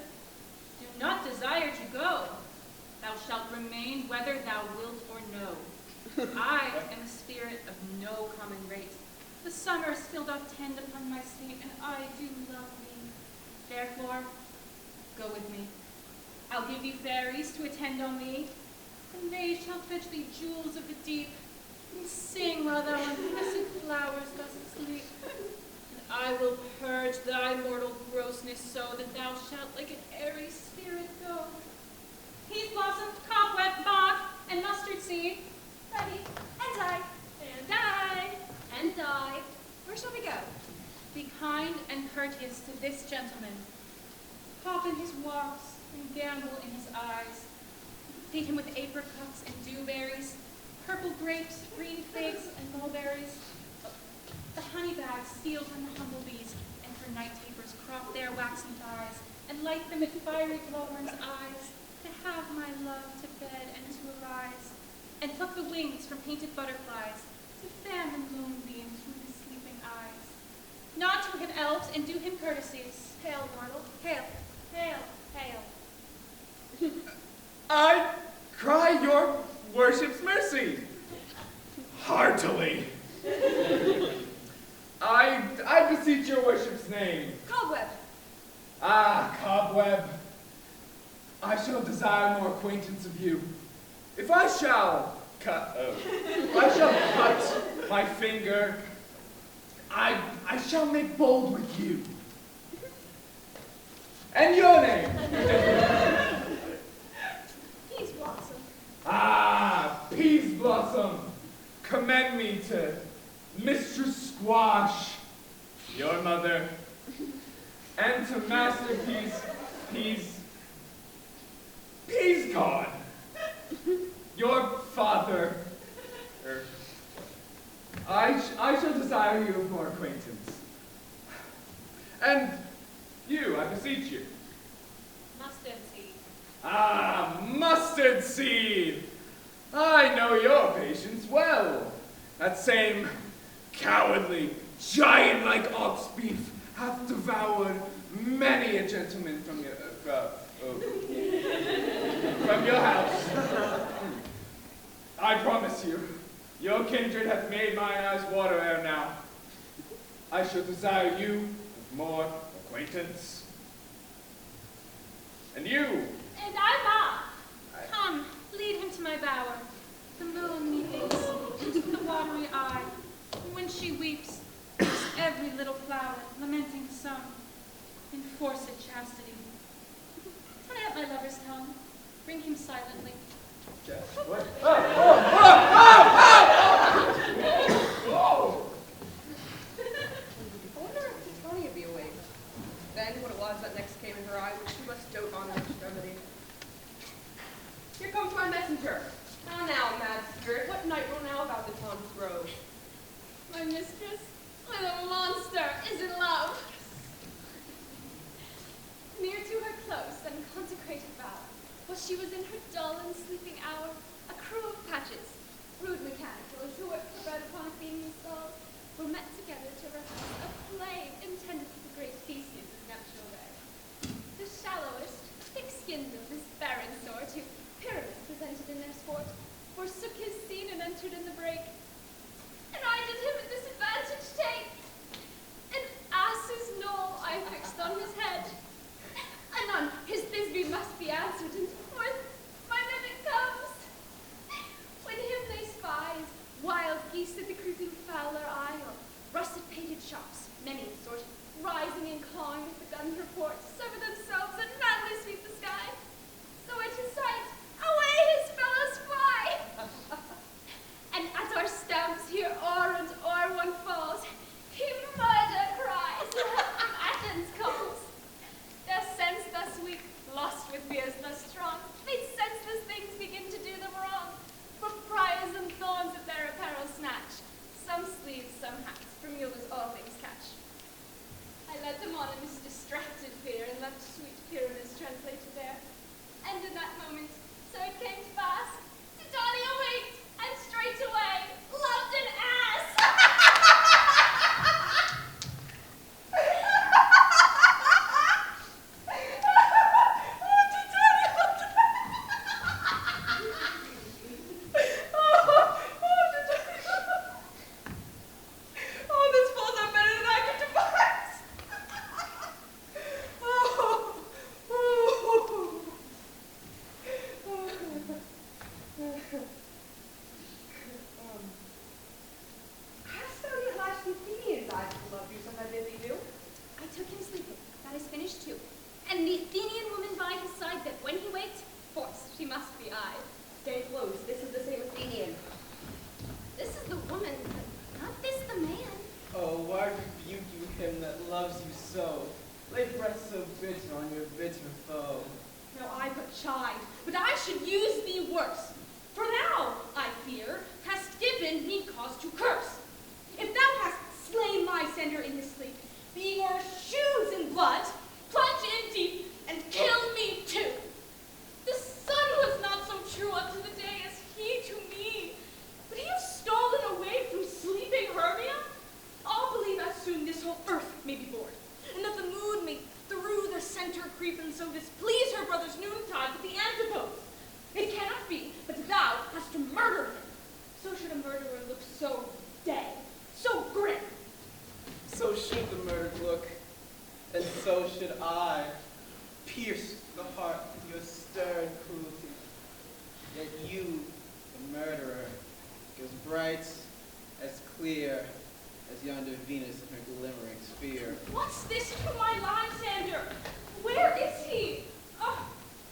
B: do not desire to go. Thou shalt remain whether thou wilt or no. I am a spirit of no common rate. The summer still doth tend upon my state, and I do love thee. Therefore, go with me. I'll give thee fairies to attend on thee, and they shall fetch thee jewels of the deep, and sing while thou on blessed flowers dost sleep. And I will purge thy mortal grossness so that thou shalt like an airy spirit go. Peas blossom, cobweb, bog, and mustard seed. Ready.
K: And I.
B: And I.
K: And I. Where shall we go?
B: Be kind and courteous to this gentleman. Hop in his walks and gambol in his eyes. Feed him with apricots and dewberries, purple grapes, green figs, and mulberries. The honey bags steal from the humble bees, and for night tapers crop their waxen thighs, and light them with fiery glowworms' eyes, to have my love to bed and to arise, and pluck the wings from painted butterflies, to fan the moonbeams from his sleeping eyes. Nod to him, elves, and do him courtesies.
K: Hail, mortal. Hail.
B: Hail, hail.
F: I cry your worship's mercy. Heartily. I beseech your worship's name.
K: Cobweb.
F: Ah, cobweb. I shall desire more acquaintance of you. If I shall cut my finger, I shall make bold with you. And your name?
K: Peas blossom.
F: Ah, Peas Blossom. Commend me to Mistress Squash, your mother, and to Master Peas God, your father. I shall desire you of more acquaintance. And you, I beseech you.
G: Mustard seed.
F: Ah, mustard seed! I know your patience well. That same cowardly, giant-like ox beef hath devoured many a gentleman from your house. I promise you, your kindred hath made my eyes water ere now. I shall desire you of more acquaintance. And you?
G: And I'm Come, lead him to my bower. The moon methinks into the watery eye. And when she weeps, is every little flower lamenting some enforced chastity. Tie up my lover's tongue. Bring him silently.
F: Jess, what? Oh!
J: I wonder if Tony would be awake. Then what it was that next came in her eye, which she must dote on in extremity. Here comes my messenger. How now, mad spirit, what night will now about the tawny grove?
B: My mistress, my little monster, is in love. Near to her close and consecrated vow, while she was in her dull and sleeping hour, a crew of patches, rude mechanicals who worked for bread upon Athenian stalls, were met together to rehearse a play intended for the great Theseus' nuptial day. The shallowest, thick-skinned of this barren sort, who Pyramus presented in their sport, forsook his scene and entered in the break. And I did him a disadvantage take. An ass's knoll I fixed on his head. Anon, his Thisbe must be answered, and forth my mimic comes. When him they spies, wild geese at the creeping fowler eye, or russet-painted shops, many in sort, rising and clawing with the gun's report, sever themselves and madly sweep the sky. So at his sight, away his fellows fly. And at our stamps here o'er and o'er one falls, he murder cries, from Athens calls. Their sense thus weak, lost with fears thus strong, made senseless things begin to do them wrong. For briars and thorns at their apparel snatch, some sleeves, some hats, from mules all things catch. I led them on in this distracted fear, and left sweet Pyramus translated there. And in that moment, so it came to pass, Titania awaked, and straightway loved an ass!
H: Oh, this falls out better than I could devise.
J: Hast thou yet lashed the Athenians' eyes to love you, as I bid thee do?
B: I took him sleeping, that is finished too. And the Athenian woman by his side, that when he waked, forced she must be eyed.
J: Stay close, this is the same Athenian.
B: This is the woman, but not this the man.
D: Oh, why rebuke you him that loves you so? Lay breath so bitter on your bitter foe.
B: No, I but chide, but I should use thee worse. For thou, I fear, hast given me cause to curse. If thou hast slain my sender in his sleep, being o'er shoes in blood, plunge in deep, and kill me too. The sun was not so true unto the day as he to me. Would he have stolen away from sleeping Hermia? I'll believe as soon this whole earth may be bored, and that the moon may through the center creep, and so displease her brother's noontide with the antipodes. It cannot be, but thou hast to murder him. So should a murderer look so dead, so grim.
D: So should the murdered look, and so should I, pierce the heart with your stern cruelty. Yet you, the murderer, as bright, as clear, as yonder Venus in her glimmering sphere.
B: What's this to my Lysander? Where is he? Oh,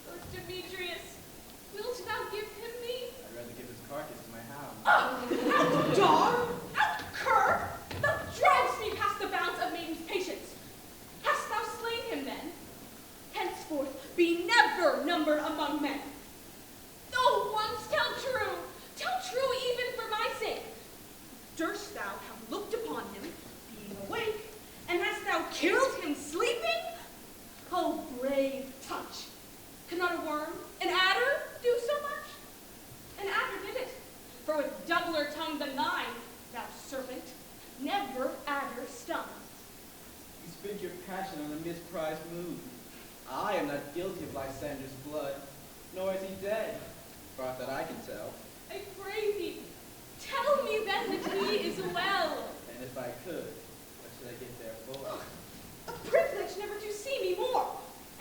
B: Lord Demetrius, wilt thou give him me?
D: I'd rather give his carcass to my hound.
B: Oh, outdog! Outcur! Thou drivest me past the bounds of maiden's patience. Hast thou slain him then? Henceforth be never numbered among men. Oh, once tell true even for my sake. Durst thou never adder stung.
D: You spent your passion on a misprized mood. I am not guilty of Lysander's blood, nor is he dead, for aught that I can tell.
B: I pray thee, tell me then that he is well.
D: And if I could, what should I get there for?
J: A privilege never to see me more,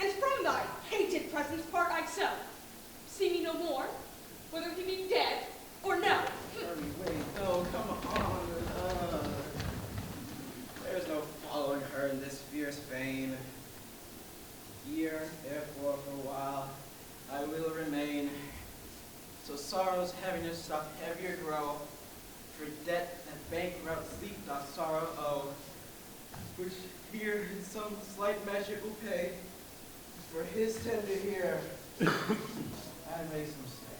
J: and from thy hated presence part I so.
B: See me no more, whether he be dead or no.
D: Hurry, wait, no, come on. There's no following her in this fierce vein. Here, therefore, for a while, I will remain. So sorrow's heaviness doth heavier grow, for debt and bankrupt sleep doth sorrow owe, which here in some slight measure will pay, for his tender here, and makes him stay.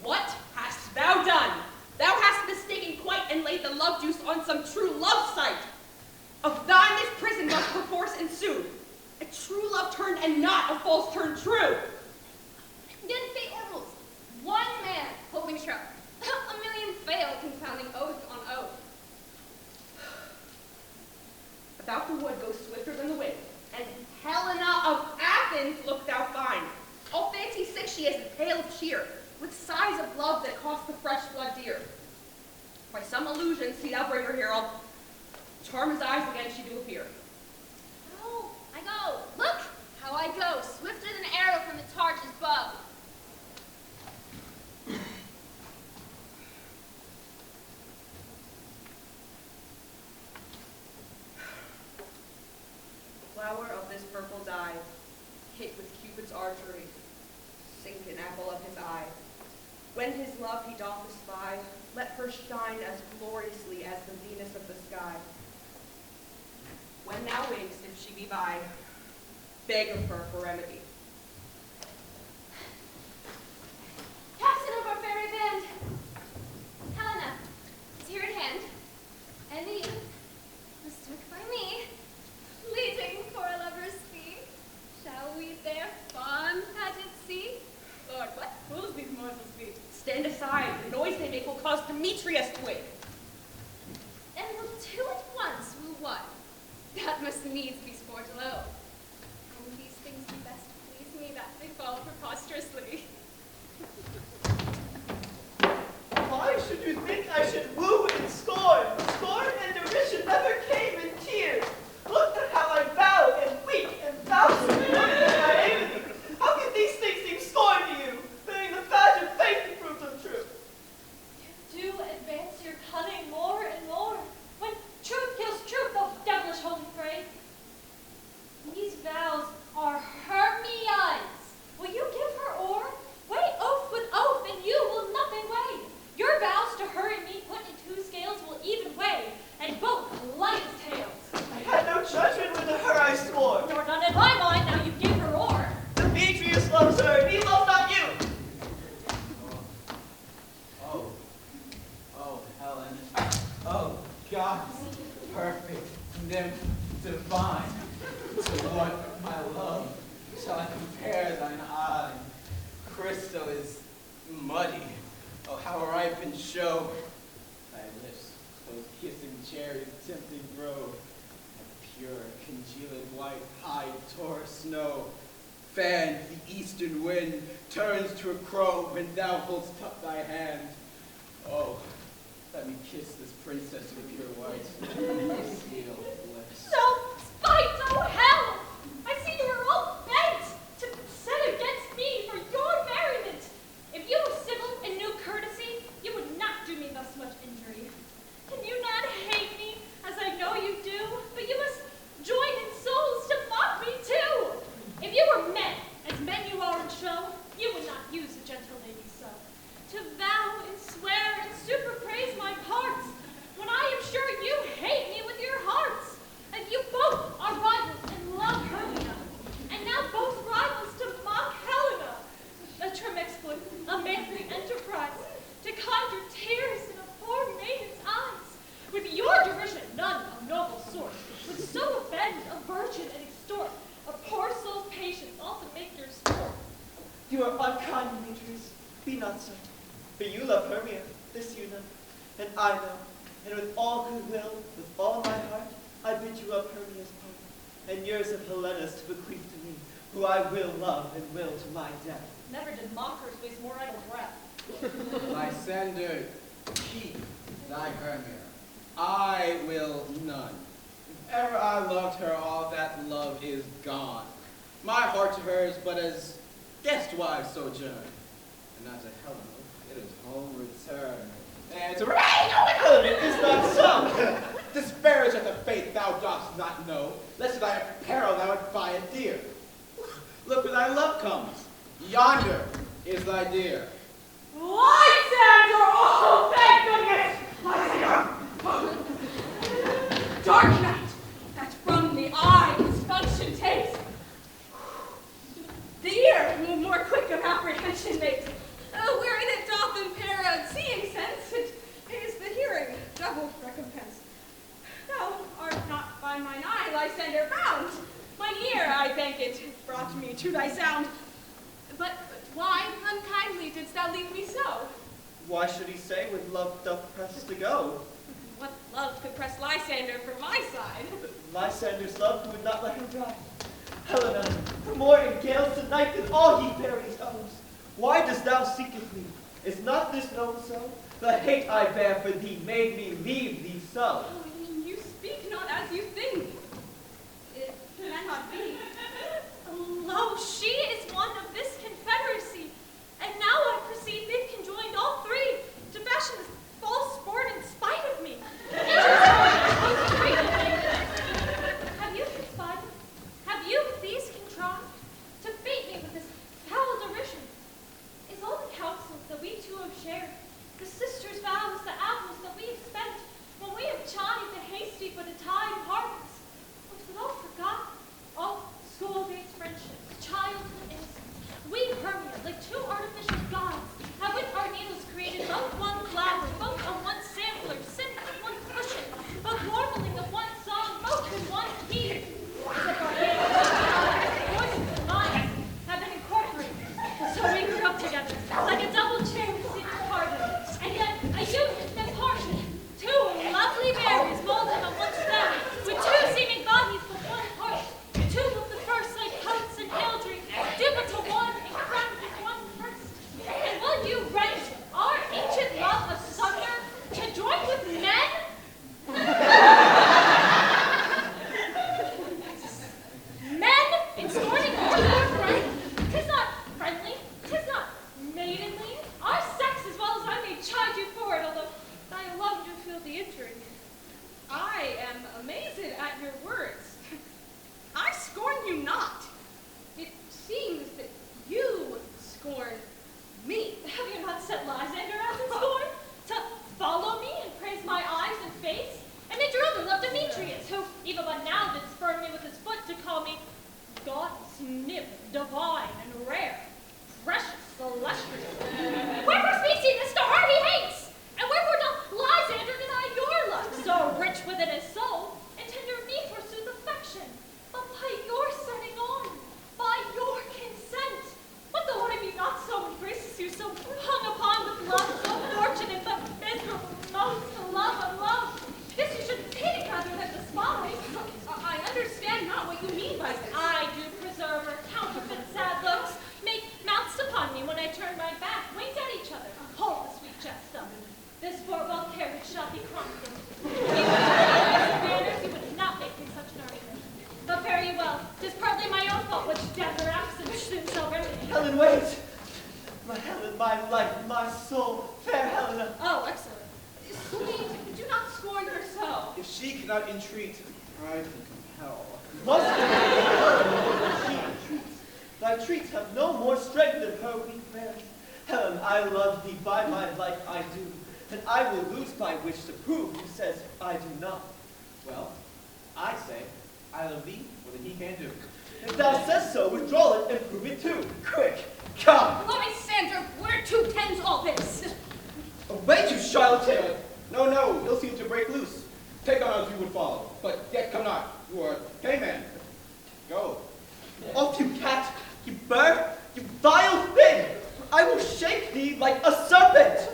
J: What hast thou done? Thou hast mistaken quite and laid the love juice on some true love sight. Of thine this prison must perforce ensue. A true love turned and not a false turned true.
K: Then fate or rules. One man holding true. A million fail confounding oath on oath.
J: About the wood goes swifter than the wind, and Helena of Athens look thou fine. All fancy sick she is, pale of cheer, with sighs of love that cost the fresh blood dear. By some illusion see thou bring her here, I'll charm his eyes again she do appear.
K: Oh, I go. Look how I go, swifter than arrow from the target's bow.
J: Flower of this purple dye, hit with Cupid's archery, sink an apple of his eye. When his love he doth espy, let her shine as gloriously as the Venus of the sky. When thou wakest, if she be by, beg of her for remedy.
K: Captain of our fairy band, Helena, is here at hand, and the youth, mistook by me, leading for a lover's fee. Shall we their fond pageant see?
B: Lord, what fools these morsels be?
J: Stand aside, the noise they make will cause Demetrius to wake.
K: And will two at once woo one. That must needs be sport alone. And these things do best please me that they fall preposterously.
E: Why should you think I should woo in scorn? Scorn and derision never came in tears. Look at how I bow and weep and bow to naivety. How can these things seem scorn to you, bearing the badge of faith and proof of truth?
G: Do advance your cunning more and more. When truth kills truth, oh devilish holy fray. These vows are Hermion's. Will you give her o'er? Weigh oath with oath, and you will nothing weigh. Your vows to her and me put in two scales will even weigh, and both light as tails.
E: I had no judgment with her I swore.
G: Nor none in my mind, now you give her o'er.
E: Demetrius loves her, and he loves not you.
D: Oh, Helen. Oh, goddess, perfect, nymph, divine. To what, my love, shall I compare thine eye? Crystal is muddy. Oh, how ripe in show. Thy lips, those kissing cherries, tempting grow. A pure, congealed white hide tore snow. Fan the eastern wind, turns to a crow when thou holdst up thy hand. Oh, let me kiss this princess of pure white. Seal bliss.
G: So spite, oh hell! I see you are all bent to set against me for your merriment. If you were civil and knew courtesy, you would not do me thus much injury. Can you not hate me, as I know you do? But you must join in souls to mock me too. If you were men, as men you are in show, you would not use a gentle lady so. To vow and swear and superpraise my parts, when I am sure you hate me with your hearts, and you both
E: For you love Hermia, this you know, and I know, and with all goodwill, with all my heart, I bid you up Hermia's part, and yours of Helena's to bequeath to me, who I will love and will to my death.
J: Never did mockers waste more idle breath.
D: Lysander, keep thy Hermia. I will none. If ever I loved her, all that love is gone. My heart to her is but as guest wives sojourn, and not to Helena, it is home return. And to Helena, it is not so. Disparage at the fate thou dost not know, lest thy apparel thou would buy it dear. Look where thy love comes. Yonder is thy dear.
H: Lysander! Oh, thank goodness! Lysander! Dark night, that from the eye dysfunction takes. The ear, more quick of apprehension makes. Wherein it doth impair seeing sense, it is the hearing, double recompense. Thou art not by mine eye, Lysander, bound. Mine ear, I thank it, brought me to thy sound. But why unkindly didst thou leave me so?
E: Why should he say when love doth press to go?
H: What love could press Lysander from my side?
E: Lysander's love would not let him die. Helena, for more in gales tonight than all ye berries owes. Why dost thou seeketh me? Is not this known so? The hate I bear for thee made me leave thee so.
H: Oh, you speak not as you think. It cannot be.
G: Lo, she is one of this confederacy, and now I perceive they've conjoined all three to fashion this false sport in spite of me. Have you conspired? Have you these contrived to bait me with this foul derision? Is all the counsels that we two have shared, the sisters' vows, the apples that we have spent, when we have chided the hasty for the time hardens, was it all forgotten? All school-based friendships, childhood innocence. We, Hermia, like two artificial gods, have with our needles created both one flower, both on one sampler, sitting on one cushion, both warbling of one song, both in one key. Except our voices and minds have been incorporated. So we grew up together, like a double chair with secret pardon, and yet a union that parted. Two lovely berries molded on one stem, with two seeming bodies but one heart. Two of the first like Coates and Eldred, do but to one and crown with one first. And will you rent our ancient love asunder to join with men? Men in scorning your friend? 'Tis not friendly, 'tis not maidenly. Our sex as well as I may chide you for it, although thy love do feel the injury.
H: I am amazed at your words. I scorn you not. It seems that you scorn me.
G: Have you not set Lysander as in scorn? To follow me and praise my eyes and face? And did your other love Demetrius, who even but now did spurn me with his foot to call me goddess, nymph, divine, and rare, precious, celestial? Wherefore speaks he this to her he hates? And wherefore doth Lysander deny your love, so rich within his soul, and tender me forsooth affection? But by your setting on, by your consent, what though I be not so embraces you, so hung upon with love, so fortunate, but miserable, most to love and love? This you should pity rather than despise.
H: I understand not what you mean by this.
G: I do preserve her counterfeit sad looks, make mounts upon me when I turn my back, winked at each other, hold the sweet jest up. This fort well carried shall be chronicled. Even if manners, you would not make me such an argument. But fare you well, 'tis partly my own fault which death or absence soon shall remedy.
E: Helen, wait! My Helen, my life, my soul, fair Helena.
H: Oh, excellent. Sweet, do not scorn her so.
D: If she cannot entreat, pride can compel.
E: Must it be she entreats? Thy treats have no more strength than her weak bears. Helen, I love thee by my life I do, and I will lose by which to prove who says I do not.
D: Well, I say, I love thee more than he can do.
E: If thou says so, withdraw it and prove it too. Quick, come!
H: Lysander, where to tends all this?
D: Obey you, charlatan! No, no, he'll seem to break loose. Take on as you would follow, but yet come not. You are gay man. Go.
E: Off you cat, you bird, you vile thing! I will shake thee like a serpent!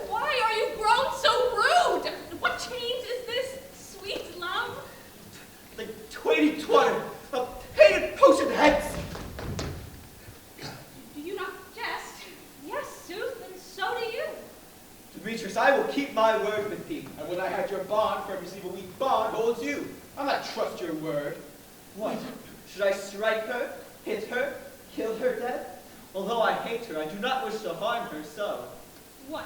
E: Demetrius, I will keep my word with thee.
D: And when I had your bond, for every single week bond holds you. I'll not trust your word.
E: What? Should I strike her, hit her, kill her dead? Although I hate her, I do not wish to harm her so.
B: What?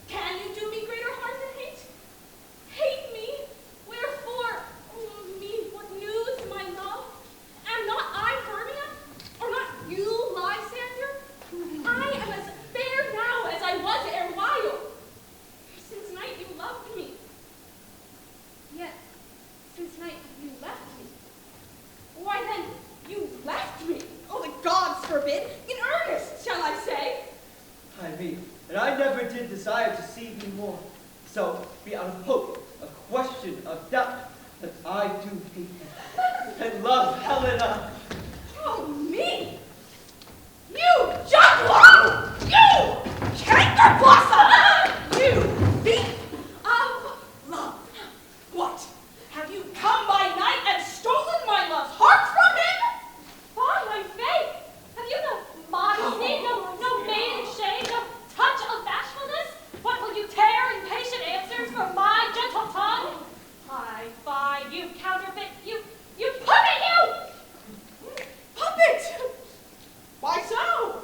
B: Can you do me greater harm than hate? Hate me? Wherefore? Oh, me, what news, my love? Am not I Hermia? Or not you, Lysander? I am as fair now as I was erewhile. Since night you loved me. Yet, since night you left me. Why then, you left me. Oh, the gods forbid. In earnest, shall I say?
E: I mean, and I never did desire to see thee more. So, be out of hope, of question, of doubt, that I do hate thee, and love Helena.
B: Oh, me! You juggler! You canker blossom! You thief of love! What? Have you come by night and stolen my love's heart from him?
G: By my faith! Have you no modesty, no maiden shame, no touch of bashfulness? What will you tear impatient answers from my gentle tongue? Fie, you counterfeit, you puppet, you!
B: Puppet! Why so?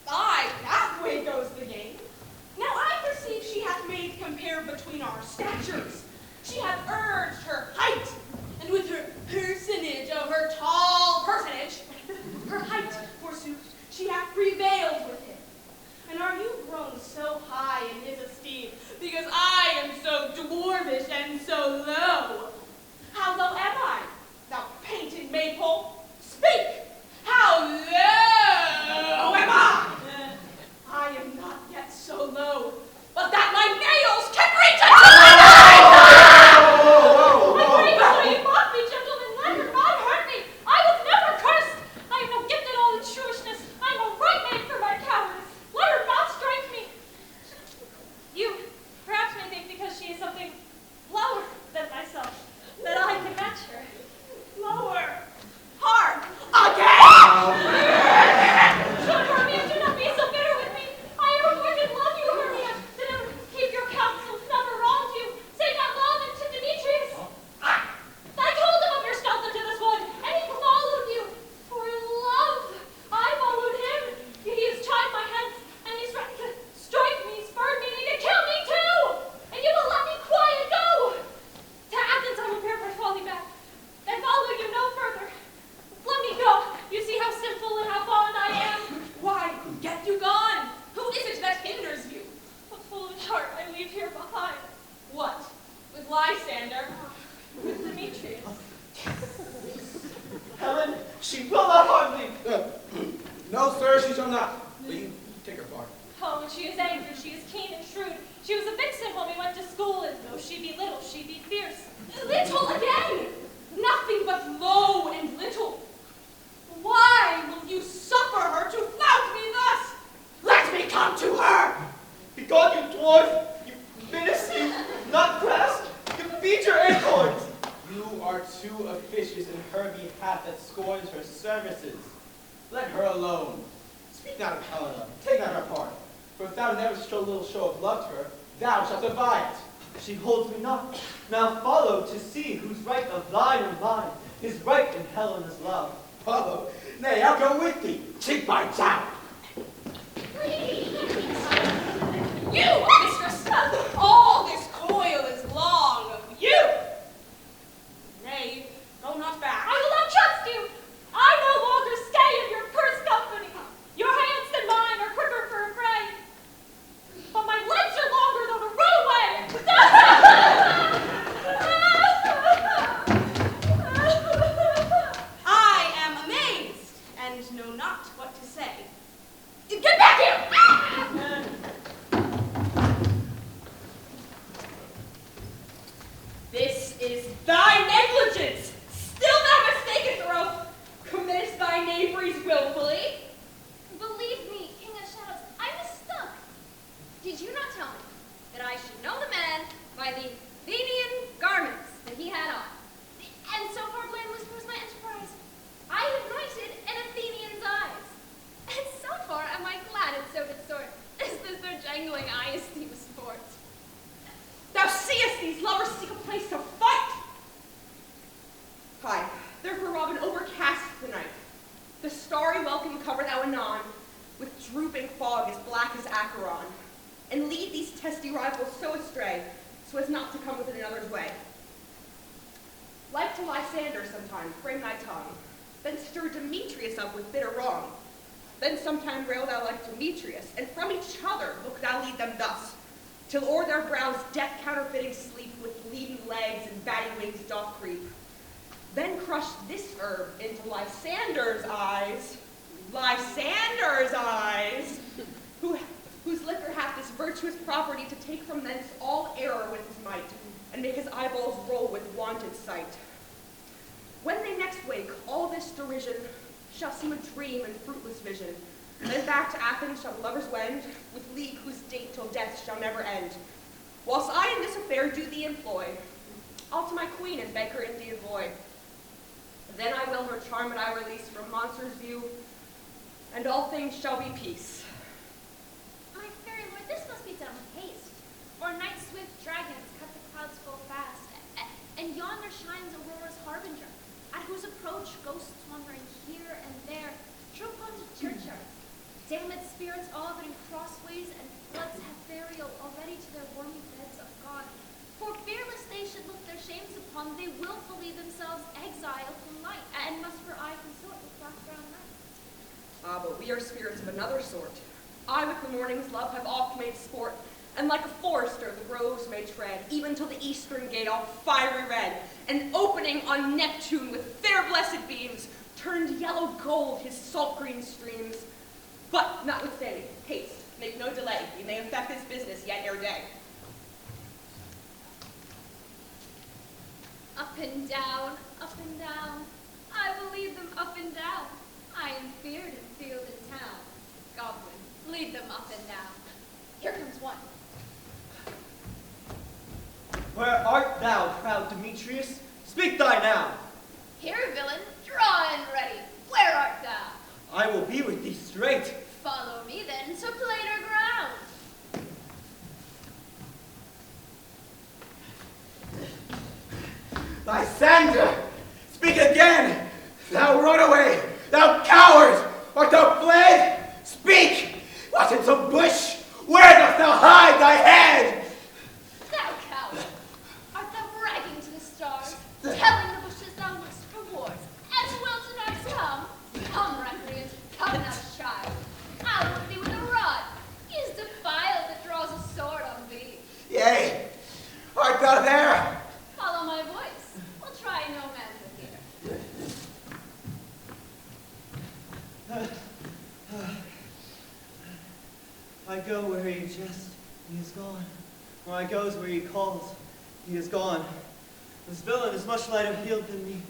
B: Aye, that way goes the game. Now I perceive she hath made compare between our statures. She hath urged her height, and with her personage of her tall personage, her height, forsooth, she hath prevailed with him. And are you grown so high in his esteem, because I am so dwarfish and so low? How low am I, thou painted maypole? Speak! How low am I? I am not yet so low, but that my nails can reach unto my
G: You mock me, gentlemen, let your God hurt me. I was never cursed. I am no gift at all in shrewishness. I am a right man for my cowardice. Let her not strike me. You perhaps may think because she is something lower than myself, that I can match her.
B: lower. Hard. Again!
G: Hermia, do not be so bitter with me. I ever more than love you, Hermia. Did ever keep your counsels, never wronged you. Say not love unto Demetrius. I told him of your stealth into this wood, and he followed you. For love, I followed him. Yet he has tied my hands, and he's ready to strike me, spurn me, and to kill me too. And you will let me quiet go. To Athens I will prepare for falling back, and follow you no further. Let me go. You see how sinful and how fond I am.
B: Why, get you gone. Who is it that hinders you?
G: A foolish heart I leave here behind.
B: What? With Lysander?
G: With Demetrius.
E: Helen, she will not harm thee.
A: No, sir, she shall not. But you take her part.
G: Oh, when she is angry, she is keen and shrewd. She was a vixen when we went to school, and though she be little, she be fierce.
B: Little again! Nothing but low and little. Why will you suffer her to flout me thus? Let me come to her!
E: Begone, you dwarf, you menacing, not grass, you feed your acorns.
D: You are too officious in her behalf that scorns her services. Let her alone. Speak not of Helena, take not her part. For if thou never show a little show of love to her, thou shalt divide it.
E: She holds me not. Now follow to see who's right of thine or mine, is right in Helena's love.
D: Follow? Nay, I'll go with thee. Cheek by jowl.
B: You, mistress, all this coil is long of you. Nay, go not back.
G: I will not trust you. I no longer stay in your cursed company. Your hands and mine are quicker for a fray. But my legs are longer though to run away.
B: I am amazed and know not what to say. Get back here! This is thy negligence. Still thou mistakest, or else committest thy knaveries willfully.
K: Believe me, King of Shadows, I mistook. Did you not tell me that I should know the man by the Athenian garments that he had on? And so far blameless proves my enterprise. I have knighted an Athenian's eyes. And so far am I glad it so did sort, as the so jangling eye esteem sport.
J: testy rivals so astray, so as not to come within another's way. Like to Lysander sometime, frame thy tongue, then stir Demetrius up with bitter wrong. Then sometime rail thou like Demetrius, and from each other look thou lead them thus, till o'er their brows death counterfeiting sleep with bleeding legs and batty wings doth creep. Then crush this herb into Lysander's eyes, whose liquor hath this virtuous property to take from thence all error with his might, and make his eyeballs roll with wonted sight. When they next wake, all this derision shall seem a dream and fruitless vision, and then back to Athens shall the lovers wend, with league whose date till death shall never end. Whilst I in this affair do thee employ, I'll to my queen and beg her Indian boy. Then I will her charm and I release from monsters' view, and all things shall be peace.
K: My fairy lord, this must be done with haste, or night swift dragons cut the clouds full fast, and yonder shines Aurora's harbinger, at whose approach ghosts wandering here and there troop onto churchyards. Damned spirits all but in crossways, and floods have burial already to their wormy beds of God. For fearless they should look their shames upon, they willfully themselves exiled from light, and must for aye consort with black brown night.
J: Ah, but we are spirits of another sort. I with the morning's love have oft made sport, and like a forester the groves may tread, even till the eastern gate all fiery red, and opening on Neptune with fair blessed beams, turned yellow gold his salt green streams. But notwithstanding, haste, make no delay, we may effect this business yet ere day.
K: Up and down, I will lead them up and down. I am feared in field and town. Goblin, lead them up and down. Here comes one.
E: Where art thou, proud Demetrius? Speak thy now.
K: Here, villain, draw and ready. Where art thou?
E: I will be with thee straight.
K: Follow me then to plainer ground.
D: Lysander, speak again! Thou runaway! Thou coward! Art thou fled? Speak! What in some bush? Where dost thou hide thy head?
K: Thou coward! Art thou bragging to the stars, telling the bushes thou look'st for wars, and will tonight come? Come, recreant, come thou child. I'll whip thee with a rod. He is defiled that draws a sword on thee.
D: Yea, art thou there?
K: Follow my voice. We'll try no man but here.
E: I go where he jest, he is gone. Where I goes where he calls, he is gone. This villain is much lighter heeled than me.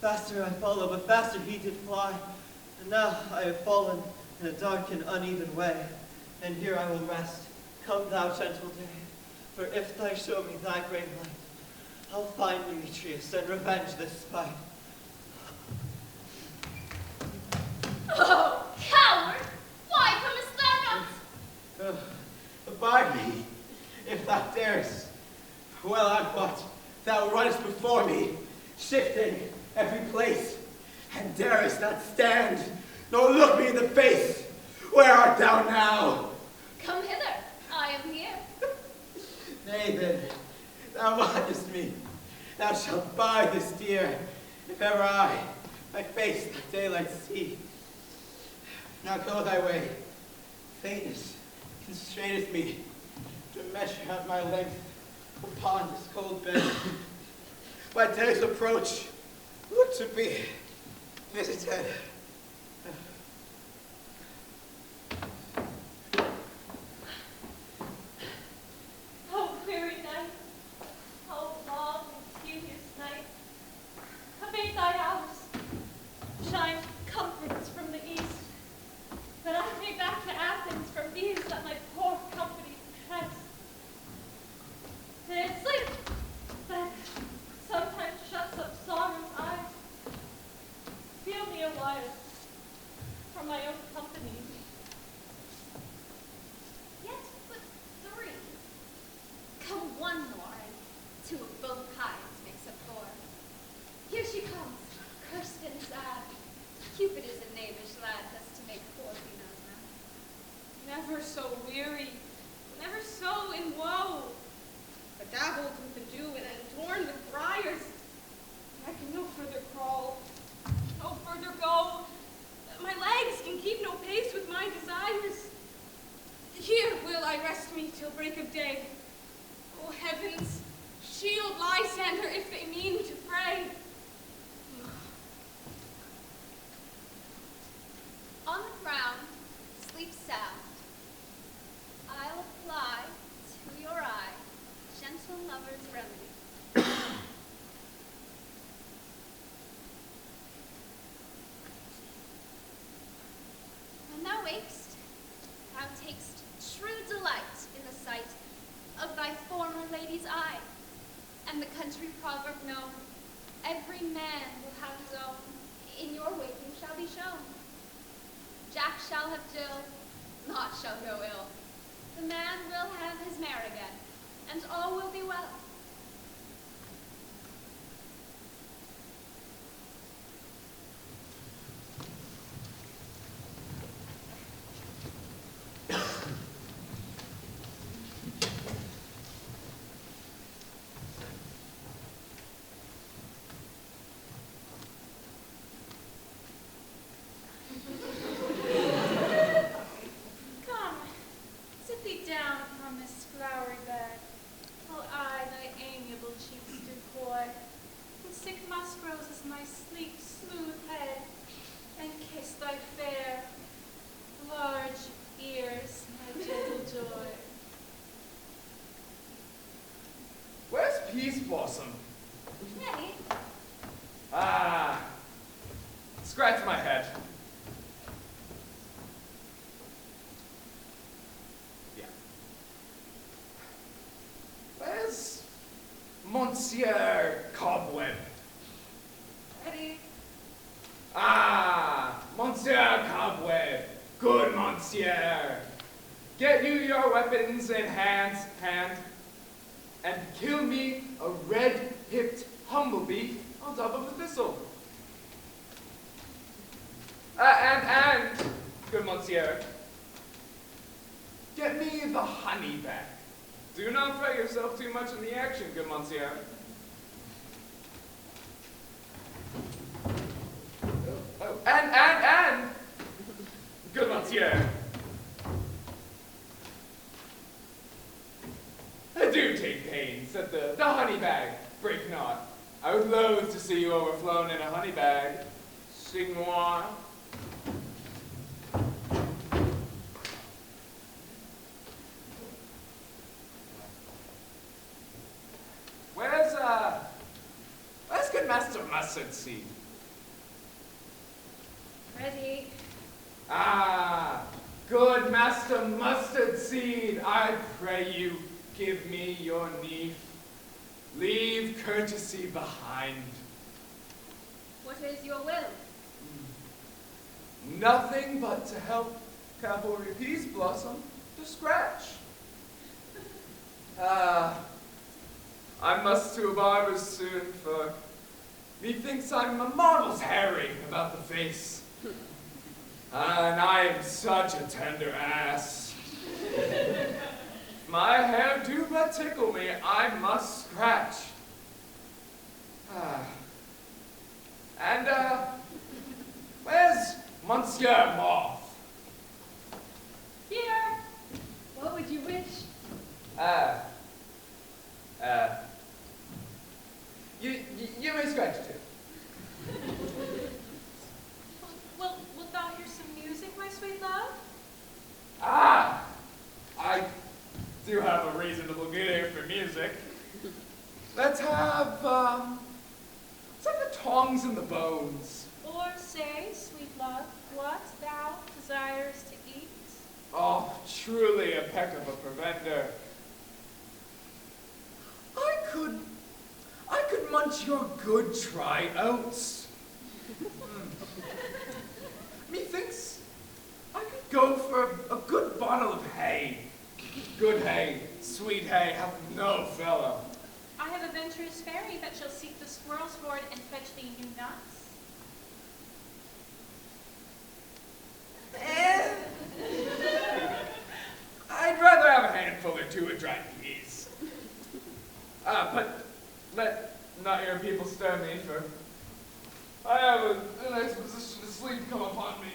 E: Faster I follow, but faster he did fly. And now I have fallen in a dark and uneven way. And here I will rest. Come thou, gentle day. For if thou show me thy great light, I'll find Demetrius and revenge this spite.
K: Oh, coward! Why comest thou not?
D: Abide me, if thou darest. Well I wot, thou runnest before me, shifting every place, and darest not stand, nor look me in the face. Where art thou now?
K: Come hither. I am here.
D: Nay then, thou mockest me. Thou shalt buy this dear, if ever I my face the daylight see. Now go thy way. Faintness constraineth me to measure out my length upon this cold bed. My day's approach, look to be visited.
G: Oh, weary night, oh, long and tedious night. Abate thy hours, shine comforts from the east, that I may back to Athens from these that my poor company has. And sleep that sometimes shuts up sorrow's eyes. Feel me a while from my own company.
K: Yet but three. Come one more, and two of both kinds makes up four. Here she comes, cursed and sad. Cupid is a knavish lad, thus to make poor females mad.
B: Never so weary, never so so in woe. Bedabbled with the dew and adorned with briars, I can no further crawl, no further go. My legs can keep no pace with my desires. Here will I rest me till break of day. O heavens, shield Lysander if they mean to fray.
K: On the ground, sleep sound. I'll apply to your eye gentle lover's remedy. When thou wakest, thou takest true delight in the sight of thy former lady's eye, and the country proverb known, every man will have his own, in your waking shall be shown. Jack shall have Jill, naught shall go ill. The man will have his mare again, and all will be well.
G: Come, sit thee down upon this flowery bed, while I thy amiable cheeks do coy, and stick musk roses in thy sleek, smooth head, and kiss thy fair, large ears, my gentle joy.
F: Where's Peace Blossom?
K: Maddie,
F: Ah, scratch my head. Yeah. Where's Monsieur Cobweb?
K: ready?
F: Ah, Monsieur Cobweb. Good Monsieur. Get you your weapons in hand, and kill me a red-hipped humblebee on top of a thistle. And, good Monsieur, get me the honey back. Do not fret yourself too much in the action, good Monsieur. Oh, and, good Monsieur. Do take pains that the honey bag break not. I would loathe to see you overflown in a honey bag, Signor. Where's good Master Mustard Seed?
G: Ready?
F: Ah, good Master Mustard Seed, I pray you, give me your niece. Leave courtesy behind.
B: What is your will?
F: Nothing but to help Cavalry Peace Blossom to scratch. I must to a barber's soon, for methinks I'm a model's hairy about the face. And I am such a tender ass. If my hair do but tickle me, I must scratch. And, where's Monsieur Moth?
G: Here! What would you wish?
F: You may scratch too.
G: Wilt thou hear some music, my sweet love?
F: Ah! I do have a reasonable good ear for music. Let's have the tongs and the bones.
G: Or say, sweet love, what thou desires to eat?
F: Oh, truly a peck of a provender. I could munch your good dry oats. Methinks I could go for a good bottle of hay. Good hay, sweet hay, hath no fellow.
G: I have a venturous fairy that shall seek the squirrel's hoard and fetch thee new nuts.
F: I'd rather have a handful handful or two of dried peas. But let not your people stir me, for I have an exposition of sleep come upon me.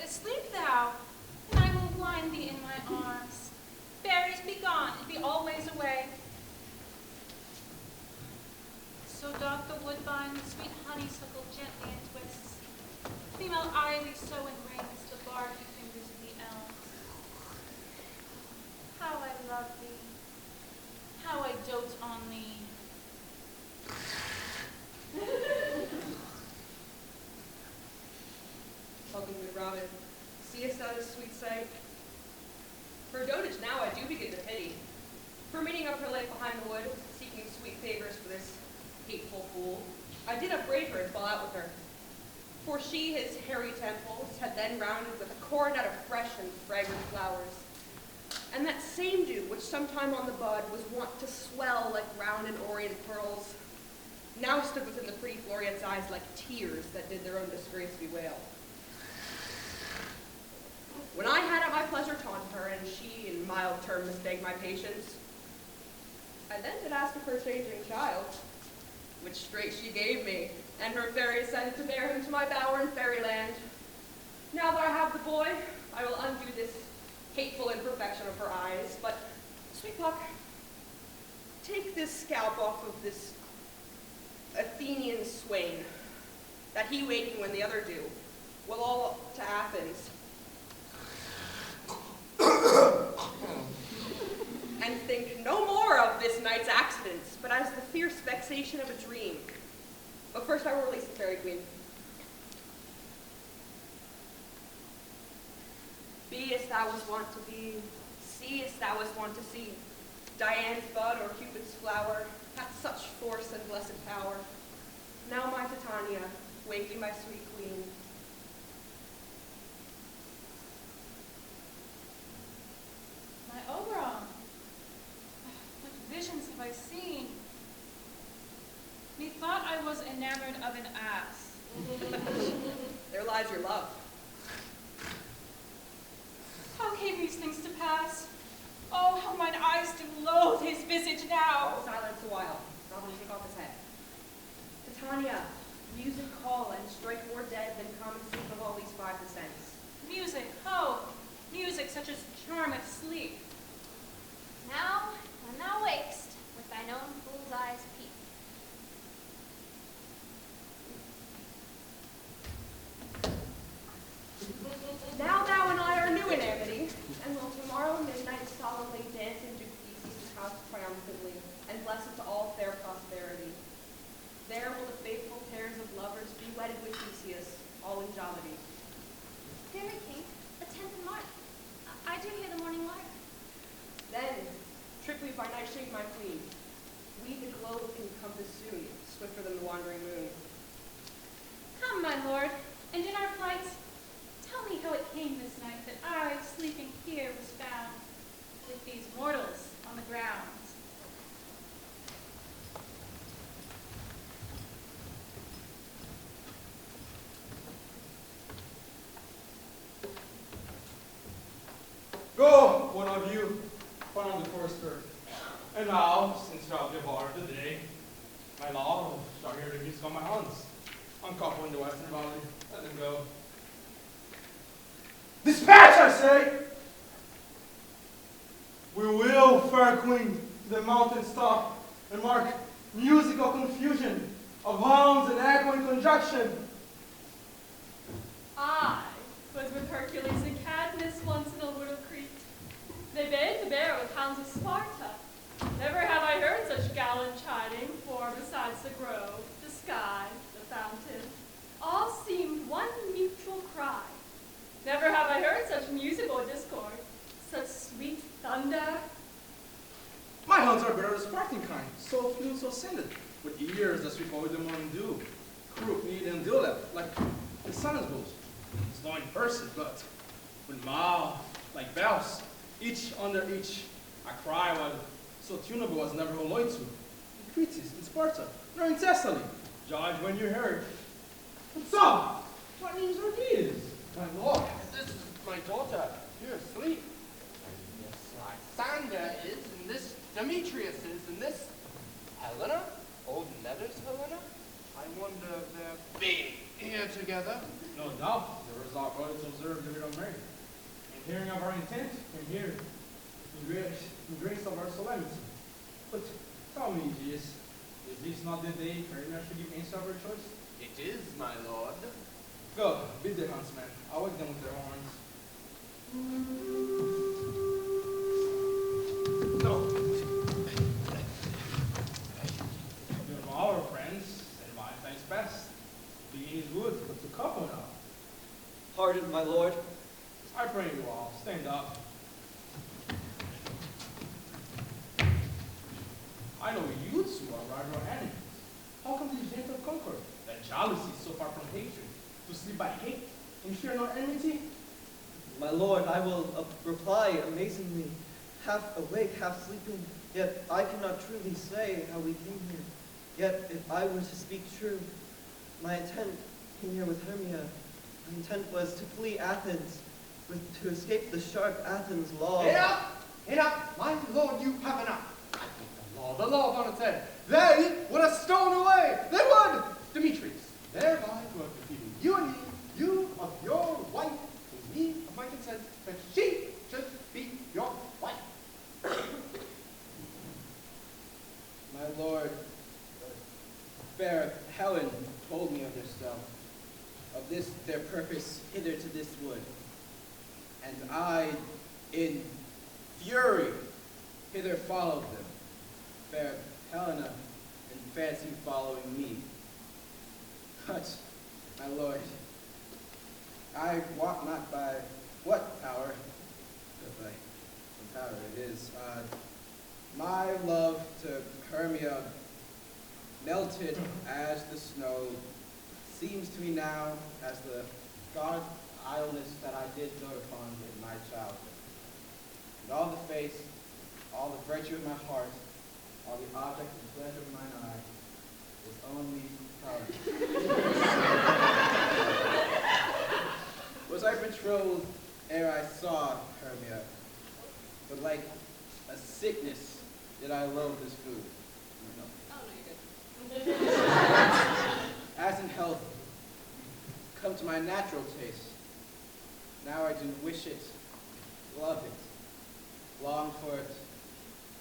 M: Sleep thou, and I will wind thee in my arms. Fairies, be gone, and be always away. So doth the woodbine the sweet honeysuckle gently entwists. Female ivy so enrings the barky fingers of the elms. How I love thee, how I dote on thee.
J: Welcome, good Robin. Seest thou this sweet sight? Her dotage now I do begin to pity. For meeting up her late behind the wood, seeking sweet favors for this hateful fool, I did upbraid her and fall out with her. For she his hairy temples had then rounded with a coronet of fresh and fragrant flowers. And that same dew, which sometime on the bud was wont to swell like round and orient pearls, now stood within the pretty Floriette's eyes like tears that did their own disgrace bewail. When I had at my pleasure taunted her, and she in mild term misbegged my patience, I then did ask of her changing child, which straight she gave me, and her fairy sent to bear him to my bower in fairyland. Now that I have the boy, I will undo this hateful imperfection of her eyes, but, sweet Puck, take this scalp off of this Athenian swain, that he waking when the other do, will all to Athens, and think no more of this night's accidents, but as the fierce vexation of a dream. But first I will release the fairy queen. Be as thou was wont to be, see as thou was wont to see. Diane's bud or Cupid's flower hath such force and blessed power. Now my Titania, wake thee my sweet queen.
M: My Oberon, what visions have I seen? Methought I was enamored of an ass.
J: There lies your love.
M: How came these things to pass? Oh, how mine eyes do loathe his visage now.
J: Silence a while. Robin, take off his head. Titania, music call and strike more dead than common sleep of all these five the sense.
M: Music, oh, music such as charmeth sleep.
K: Now, when thou wakest, with thine own fool's eyes peep.
J: Now thou and I are new in amity, and will tomorrow midnight solemnly dance in Duke Theseus' house triumphantly, and bless it to all fair prosperity. There will the faithful pairs of lovers be wedded with Theseus, all in jollity.
K: Fairy King, the 10th of March. I do hear the morning lark.
J: Then, trip we by night shade, my queen. We the globe can compass soon, swifter than the wandering moon.
M: Come, my lord, and in our flight, tell me how it came this night that I, sleeping here, was found with these mortals on the ground.
A: Go, one of you, find the forester. And now, since you have devoured the day, my lord shall hear the music on my hands. Uncouple in the western valley, let them go. Dispatch, I say! We will, fair queen, to the mountain's top, and mark musical confusion of hounds and echoing conjunction.
G: I was with Hercules and Cadmus once in a little Crete. They bathed the bear with hounds of Sparta. Never have I heard such gallant chiding, for besides the grove, the sky, the fountain, all seemed one mutual cry. Never have I heard such musical discord, such sweet thunder.
A: My hounds are better Spartan kind, so few, so scented, with ears that sweep over the morning dew, crook, kneed, and dewlap, like the sun's bulls. It's not in person, but with mouth like bells, each under each, a cry while so tunable as never alloyed to. In Crete, in Sparta, nor in Thessaly, judge when you hear it. What's up? What names are these? My lord, this is my daughter, here asleep. Yes, I
C: Lysander is, and this Demetrius is, and this Helena, old Nether's Helena. I wonder if they're big here together.
A: No doubt, the result brought us to observe the widow Mary. And hearing of our intent, came here, in grace of our solemnity. But tell me, Jesus, is this not the day Kreider should give answer of her choice?
C: It is, my lord.
A: Go, beat the huntsmen. I'll wake them with their horns.
C: No.
A: You know our friends, and my thanks best. Being is good, but to couple now.
E: Pardon, my lord.
A: I pray you all, stand up. I know you two are rival enemies. How come this gentle concord, that jealousy so far from hatred, to sleep by hate, and fear no enmity?
E: My lord, I will reply amazingly, half awake, half sleeping, yet I cannot truly say how we came here. Yet, if I were to speak true, my intent came here with Hermia. My intent was to flee Athens, to escape the sharp Athens law.
C: Enough, my lord, you have enough. I think the law upon its head. They would have stolen away. They would, Demetrius, thereby to have defeated you and me, you of your wife, and me of my consent, that she should be your wife.
D: My lord, fair Helen told me of herself, of this their purpose hither to this wood. And I, in fury, hither followed them, fair Helena in fancy following me. But, my lord, I walk not by what power, but by the power it is. My love to Hermia melted as the snow, seems to me now as the God idleness that I did dote upon in my childhood. And all the faith, all the virtue of my heart, all the object of the pleasure of mine eye, is only power. Was I betrothed ere I saw Hermia, but like a sickness did I loathe this food. No.
B: Oh, no, you're good.
D: As in health, come to my natural taste. Now I do wish it, love it, long for it,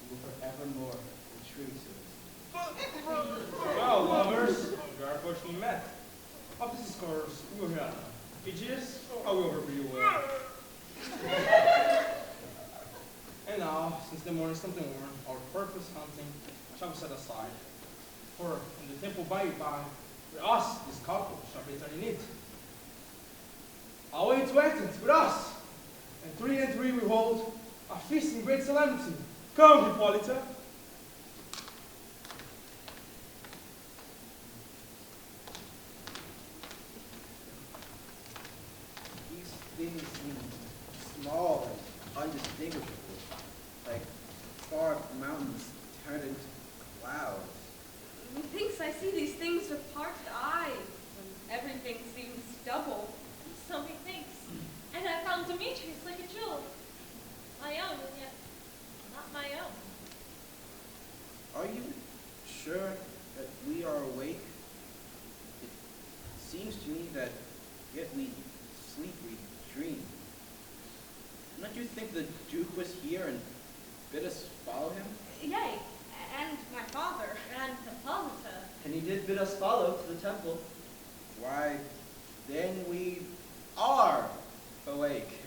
D: and will forevermore be true to it.
A: Well, lovers, we are fortunately met. Of this discourse, we will hear Aegeus, I will overview you well. And now, since the morning is something worn, our purpose hunting shall be set aside. For in the temple by with us, this couple shall be eternally knit. Away to Athens with us, and 3 and 3 we hold a feast in great solemnity. Come, Hippolyta.
D: These things seem small and undistinguishable, like far mountains turned into clouds.
B: Methinks I see these things with parched eyes, when everything seems double.
G: So methinks. And I found Demetrius like a jewel. My own, and yet not my own.
D: Are you sure that we are awake? It seems to me that yet we sleep, we dream. Don't you think the Duke was here and bid us follow him?
B: Yea, and my father.
G: And Hippolyta.
E: And he did bid us follow to the temple.
D: Why, then we are awake.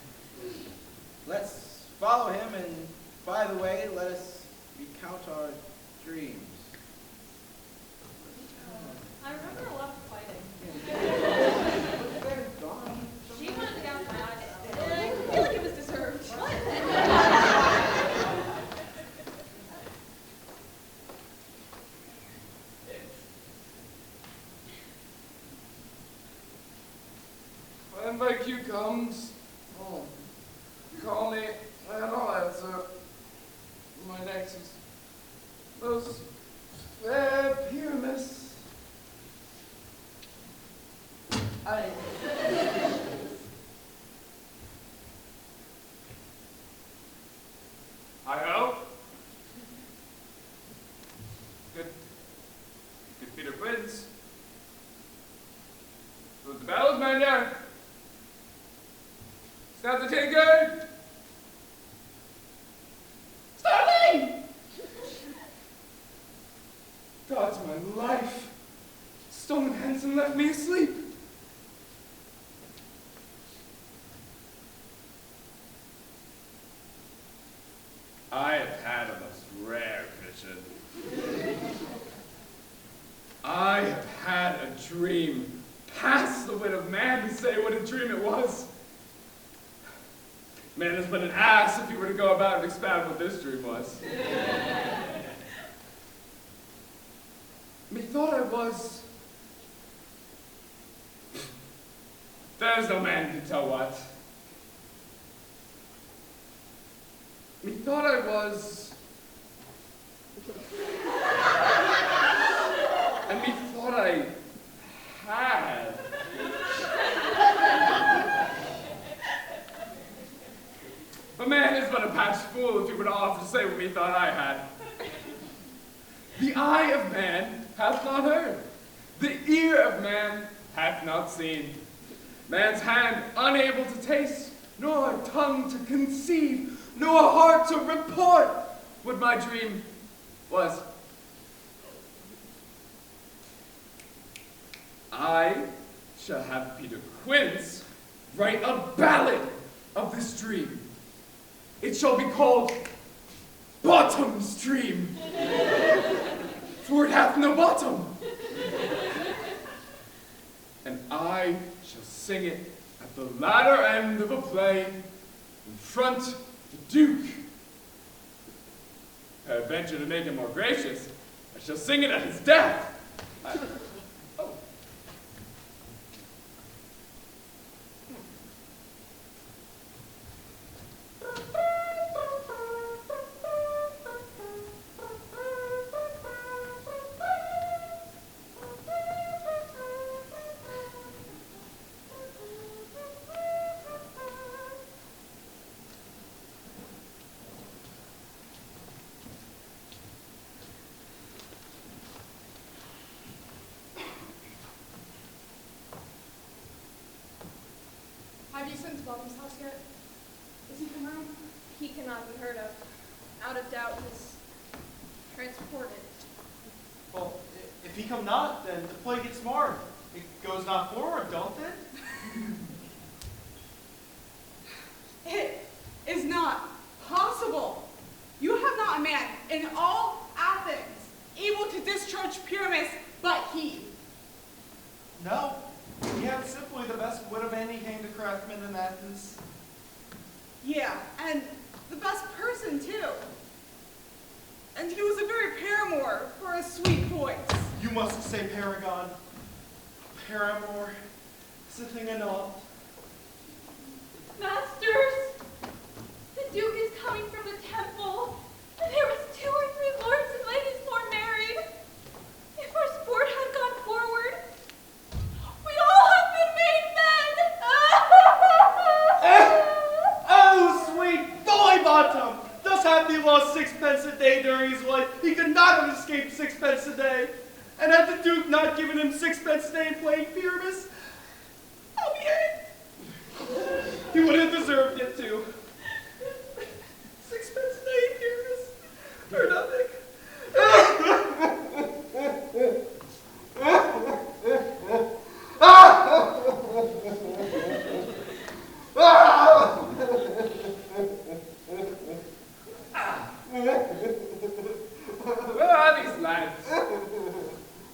D: Let's follow him, and by the way, let us recount our dreams.
G: I remember a lot of fighting.
D: They're gone.
G: She wanted to gouge my eyes out.
B: I feel like it was deserved.
F: When my cue comes, call me and I'll answer. My next is most fair Pyramus. I God's my life. Stolen hence and left me asleep. I have had a most rare vision. I have had a dream, past the wit of man to say what a dream it was. Man is but an ass if he were to go about and expound what this dream was. Methought I was... There's no man can tell what. Methought I was... And methought I had... A man is but a patched fool if he were to offer to say what methought I had. The eye of man hath not heard. The ear of man hath not seen. Man's hand unable to taste, nor a tongue to conceive, nor a heart to report what my dream was. I shall have Peter Quince write a ballad of this dream. It shall be called Bottom's Dream, for it hath no bottom. And I shall sing it at the latter end of a play in front of the Duke. Peradventure to make him more gracious, I shall sing it at his death.
H: Have you sent to Bobby's house yet? Is he come home?
J: He cannot be heard of. Out of doubt, he's transported.
L: Well, if he come not, then the play gets marred. It goes not forward, don't it?
H: It is not possible. You have not a man in all Athens able to discharge Pyramus but he.
L: No. He had simply the best wit of any hanged craftsman in Athens.
H: Yeah, and the best person too. And he was a very paramour for a sweet voice.
L: You must say paragon. Paramour is a thing of naught.
B: Masters, the Duke is coming from the temple, and there was 2 or 3 lords and ladies more married. If our sport had gone forward, we'd all have been made men.
L: Oh, sweet boy bottom! Thus had he lost 6 pence a day during his life, he could not have escaped 6 pence a day. And had the Duke not given him 6 pence a day in playing Pyramus, I'll be hanged. He would have deserved it too. 6 pence a day in Pyramus, or nothing.
F: Where are these lads?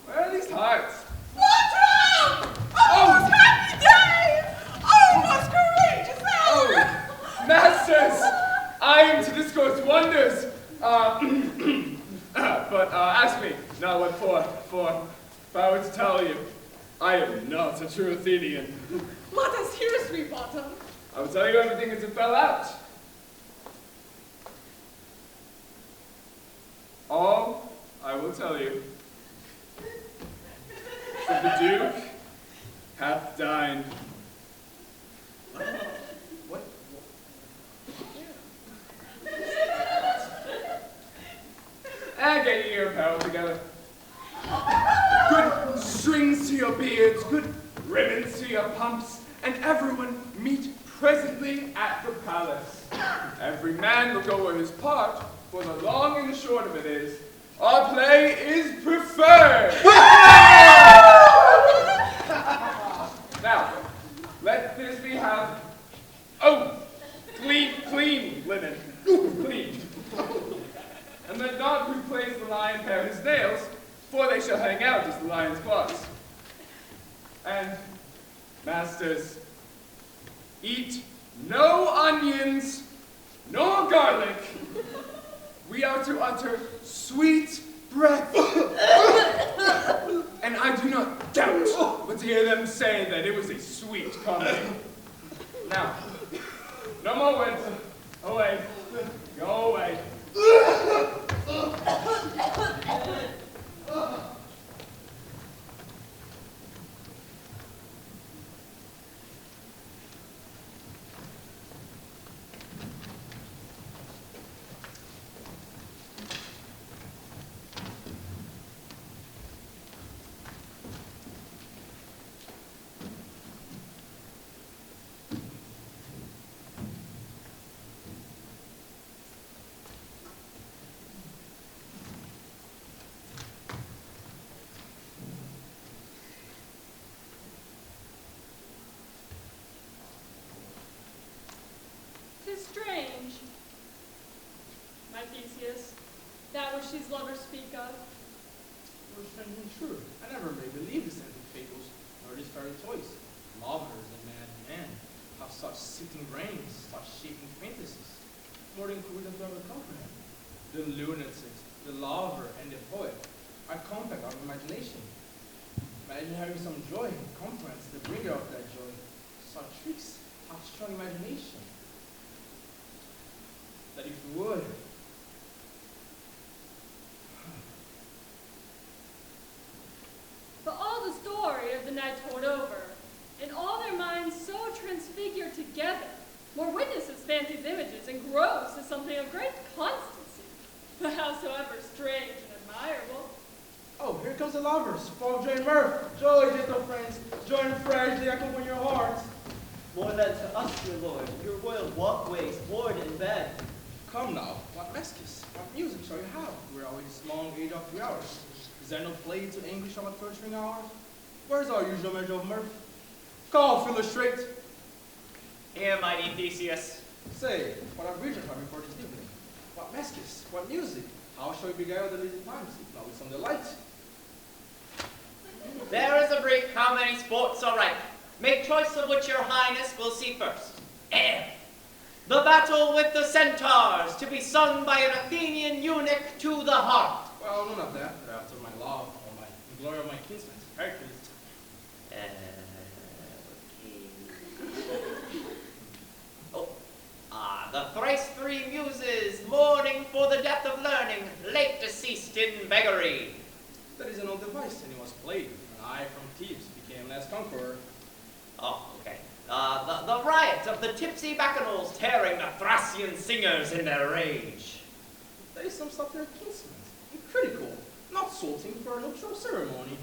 F: Where are these hearts?
H: Watch out! Almost happy day! Almost courageous hour!
F: Oh, masters! I am to discourse wonders. But ask me not what for. For if I were to tell you, I am not a true Athenian.
H: Let us hear, sweet bottom.
F: I will tell you everything as it fell out. All I will tell you that the Duke hath dined.
L: What?
F: And get your apparel together. Good strings to your beards, good ribbons to your pumps, and everyone meet presently at the palace. Every man will go over his part, for the long and the short of it is, our play is preferred. lion pare his nails, for they shall hang out as the lion's claws. And, masters, eat no onions, nor garlic. We are to utter sweet breath. And I do not doubt but to hear them say that it was a sweet comedy. Now, no more words. Away. Go away.
G: Strange, my Theseus, that which these lovers speak of.
A: Most strange and true. I never may believe the scented fables, nor these fairy toys. Lovers and mad men have such sitting brains, such shaping fantasies, more than could have ever comprehend. The lunatic, the lover, and the poet are compact of imagination. Imagine having some joy and conference, the bringer of that joy. Such tricks have strong imagination. That if you would.
G: But all the story of the night told over, and all their minds so transfigured together, more witnesses fancy's images, and grows as something of great constancy, but howsoever strange and admirable.
A: Oh, here comes the lovers, full of joy and mirth. Joy, gentle friends, joy and fresh, they echo in your hearts.
E: More than to us, your lord, your royal walkways, board and bed.
A: Come now, what meskis, what music shall you have? We're always long age of 3 hours. Is there no play to English of a torturing hours? Where's our usual measure of mirth? Call, illustrate.
N: Here, mighty Theseus.
A: Say, what have Richard having for this evening? What meskis, what music? How shall we beguile the lazy times, if not with some delight?
N: There is a brief how many sports are ripe. Make choice of which your highness will see first. Air. The battle with the centaurs, to be sung by an Athenian eunuch to the heart.
A: Well, none of that, but after my love, or my the glory of my kinsman, Hercules.
N: The thrice 3 muses, mourning for the death of learning, late deceased in beggary.
A: That is an old device, and it was played when I from Thebes became last conqueror.
N: Oh, okay. The riot of the tipsy bacchanals tearing the Thracian singers in their rage.
A: There is some stuff there, kinsman, critical, not salting for a nuptial ceremony.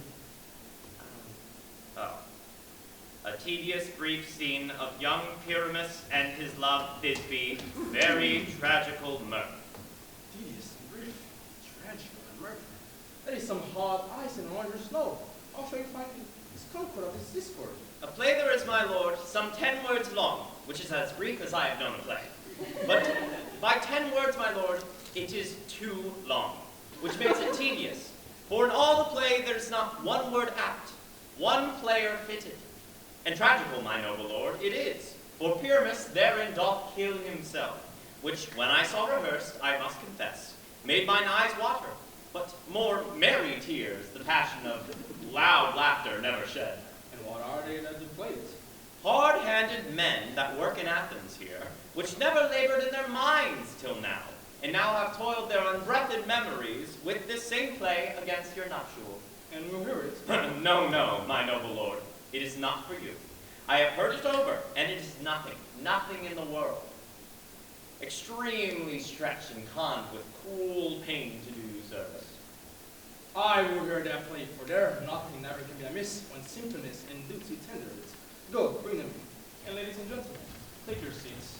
N: A tedious brief scene of young Pyramus and his love Thisbe, very tragical mirth.
A: Tedious and brief, tragical and mirth. There is some hot ice and orange snow. How shall you find this concord of this discord?
N: A play there is, my lord, some 10 words long, which is as brief as I have known a play. But by 10 words, my lord, it is too long, which makes it tedious. For in all the play there is not one word apt, one player fitted. And tragical, my noble lord, it is, for Pyramus therein doth kill himself, which when I saw rehearsed, I must confess, made mine eyes water, but more merry tears the passion of loud laughter never shed.
A: And what are they that do play it?
N: Hard-handed men that work in Athens here, which never labored in their minds till now, and now have toiled their unbreathed memories with this same play against your nuptial.
A: And we'll hear it.
N: No, no, my noble lord. It is not for you. I have heard it over, and it is nothing, nothing in the world. Extremely stretched and conned with cruel pain to do you service.
A: I will hear that play, for there nothing never can be amiss when symphonies and duty tender it. Go, bring them in. And ladies and gentlemen, take your seats.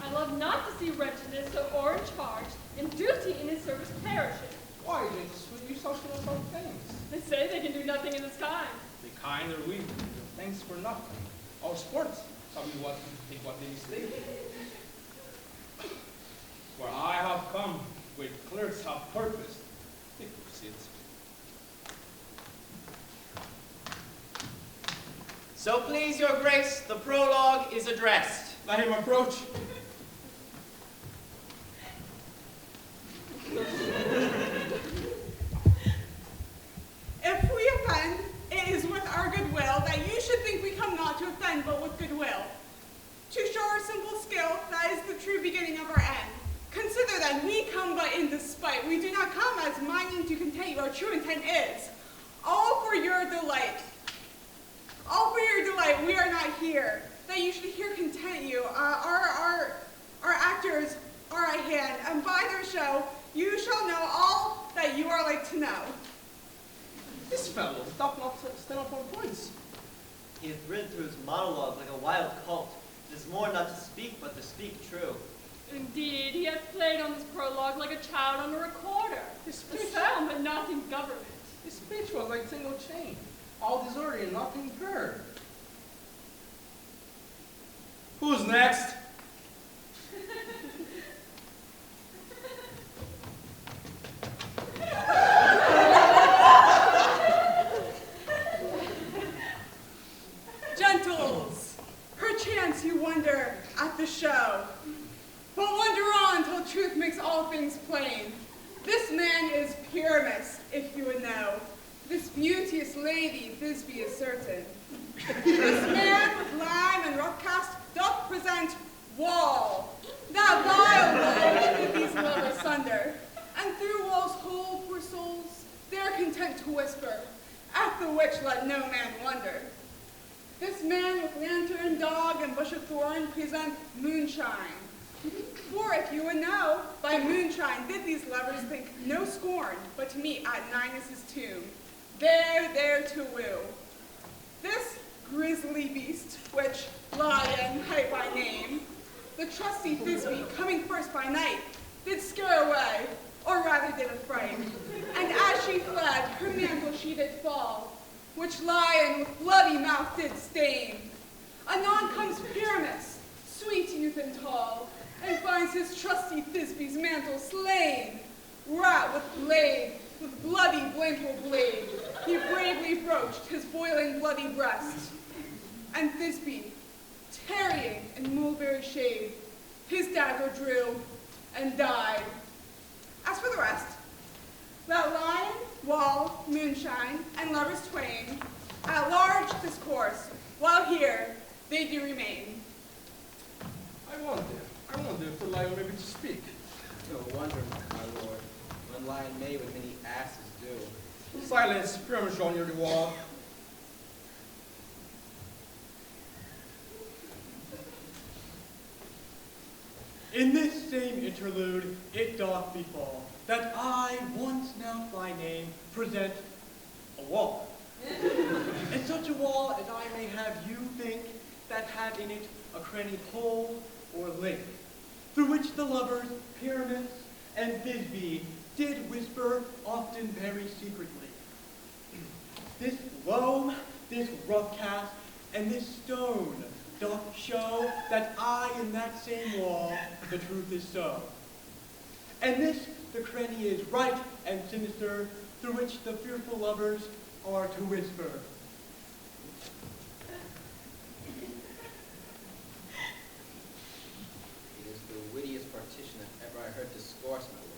G: I love not to see wretchedness so o'ercharged, and duty in his service perishing.
A: Why, gentle sweet, you shall show us all things.
G: They say they can do nothing in this kind.
A: Be kind or we, thanks for nothing. Our sports shall be what take what they mistake. Where I have come, with clerks have purposed, the
N: So please your grace, the prologue is addressed.
A: Let him approach.
H: If we offend, it is with our goodwill that you should think we come not to offend, but with goodwill. To show our simple skill, that is the true beginning of our end. Consider that we come but in despite. We do not come as minding to content you. Our true intent is all for your delight. All for your delight. We are not here that you should hear content you. Our actors are at hand, and by their show, you shall know all that you are like to know.
A: This fellow doth not stand upon points.
E: He hath ridden through his monologue like a wild colt. It is more not to speak, but to speak true.
G: Indeed, he hath played on this prologue like a child on a recorder.
A: His
G: A
A: speech,
G: sound, but not in government.
A: his speech was like single chain, all disorderly and nothing heard. Who's next?
H: Gentles, perchance you wonder at the show, but wonder on till truth makes all things plain. This man is Pyramus, if you would know. This beauteous lady, Thisbe is certain. This man with lime and rough cast doth present Wall, that vile wall which these love asunder, and through Wall's hole, poor souls, they are content to whisper, at the which let no man wonder. This man with lantern, dog, and bush of thorn present Moonshine. For if you would know, by moonshine did these lovers think no scorn, but to meet at Ninus' tomb, there to woo. This grisly beast, which Lion hight by name, the trusty Thisbe, coming first by night, did scare away, or rather did affright. And as she fled, her mantle she did fall, which Lion with bloody mouth did stain. Anon comes Pyramus, sweet youth and tall, and finds his trusty Thisbe's mantle slain. Rat with bloody blameful blade, he bravely broached his boiling bloody breast. And Thisbe, tarrying in mulberry shade, his dagger drew and died. As for the rest, that Lion, Wall, Moonshine, and lovers twain, at large discourse, while here they do remain.
A: I wonder if Lion may be to speak.
D: No wonder, my lord, when Lion Mayew with many asses do.
A: Silence, Pyramus draw near the wall.
L: In this same interlude, it doth befall that I, once now by name, present a wall. And such a wall as I may have you think that have in it a cranny hole or link, through which the lovers, Pyramus and Thisbe, did whisper often very secretly. This loam, this rough cast, and this stone doth show that I in that same wall the truth is so. And this the cranny is right and sinister, through which the fearful lovers are to whisper.
D: It is the wittiest partition that ever I heard discourse, my lord.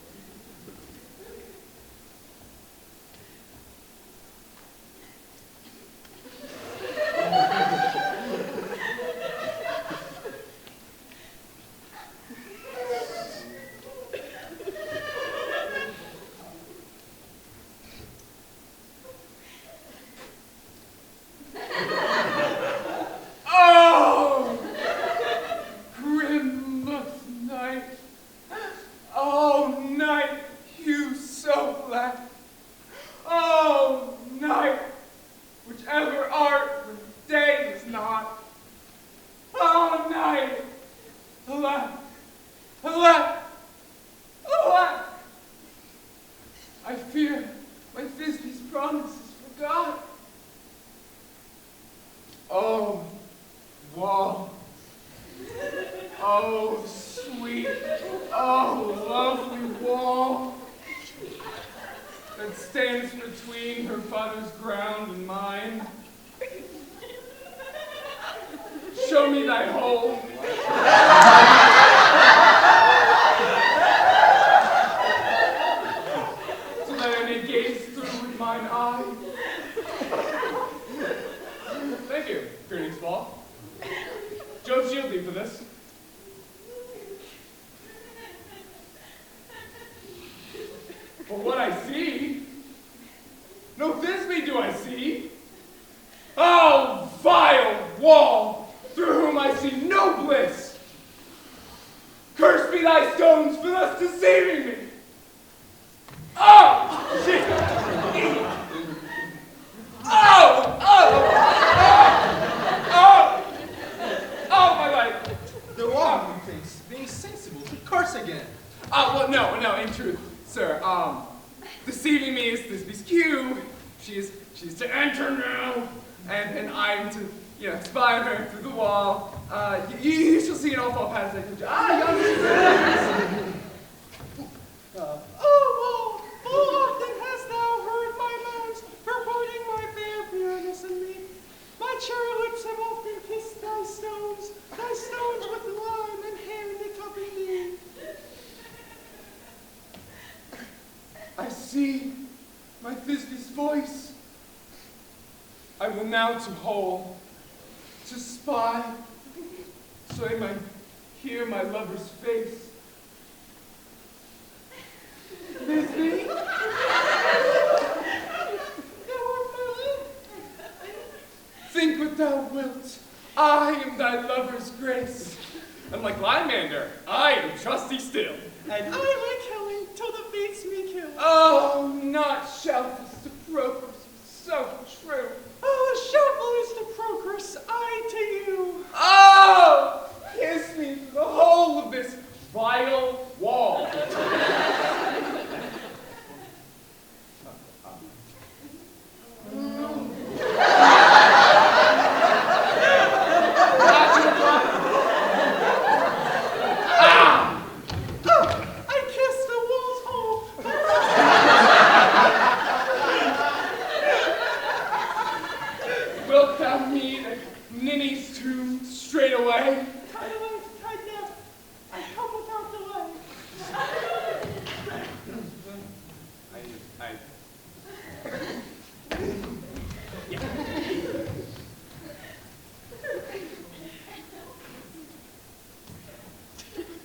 F: Show me thy hole. So that I may gaze through with mine eye. Thank you, greetings, Paul. Jove shield thee for this. For what I see, no Thisbe do I see. Oh, vile wall, through whom I see no bliss. Cursed be thy stones for thus deceiving me. Oh, shit. Oh, my life.
A: The wall, methinks, being sensible to curse again.
F: Well, no, in truth, sir, deceiving me is Thisbe's cue. She's to enter now, and I'm to, spy on her through the wall. You shall see it all fall past that. Yonder.
L: Oh, often hast thou heard my moans, purporting my fair pureness in me. My cherry lips have often kissed thy stones with lime and hair in the cup of thee.
F: I see my Thisbe's voice. I will now to hole, to spy, so I might hear my lover's face. Thisbe? Think what thou wilt. I am thy lover's grace. And like Lymander, I am trusty still.
L: And I like Helen till the fates me kill.
F: Oh, not shelfless to Procrus, so true.
L: Oh, shelfless to Procrus, I to you.
F: Oh, kiss me for the whole of this vile wall.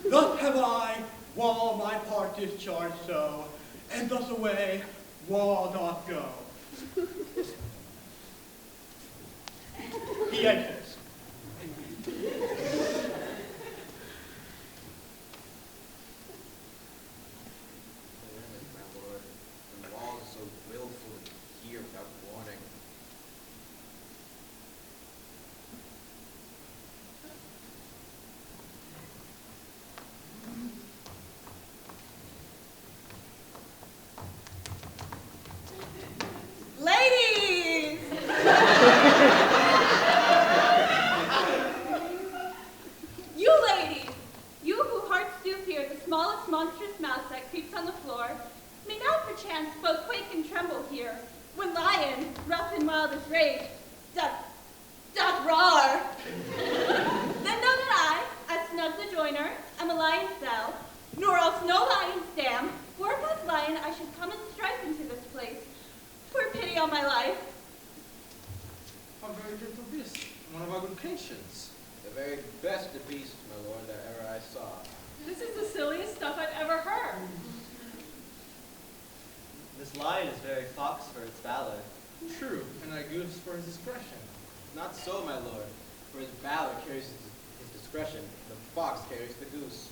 L: Thus have I, wall my part discharged so, and thus away wall doth go. He enters.
O: The wall is so willful to hear without warning.
B: Ladies! You ladies, you who hearts do fear the smallest monstrous mouse that creeps on the floor, may now perchance both quake and tremble here, when lion, rough in wildest rage, doth roar. Then know that I, as snug the joiner, am a lion's cell, nor else no lion's dam, for if as lion I should come and strike into this place, for pity on my life.
A: How very gentle beast, one of our good Christians.
O: The very best of beasts, my lord, that ever I saw.
G: This is the silliest stuff I've ever heard.
E: This lion is very fox for its valor.
A: True, and our goose for his discretion.
O: Not so, my lord. For his valor carries his discretion. The fox carries the goose.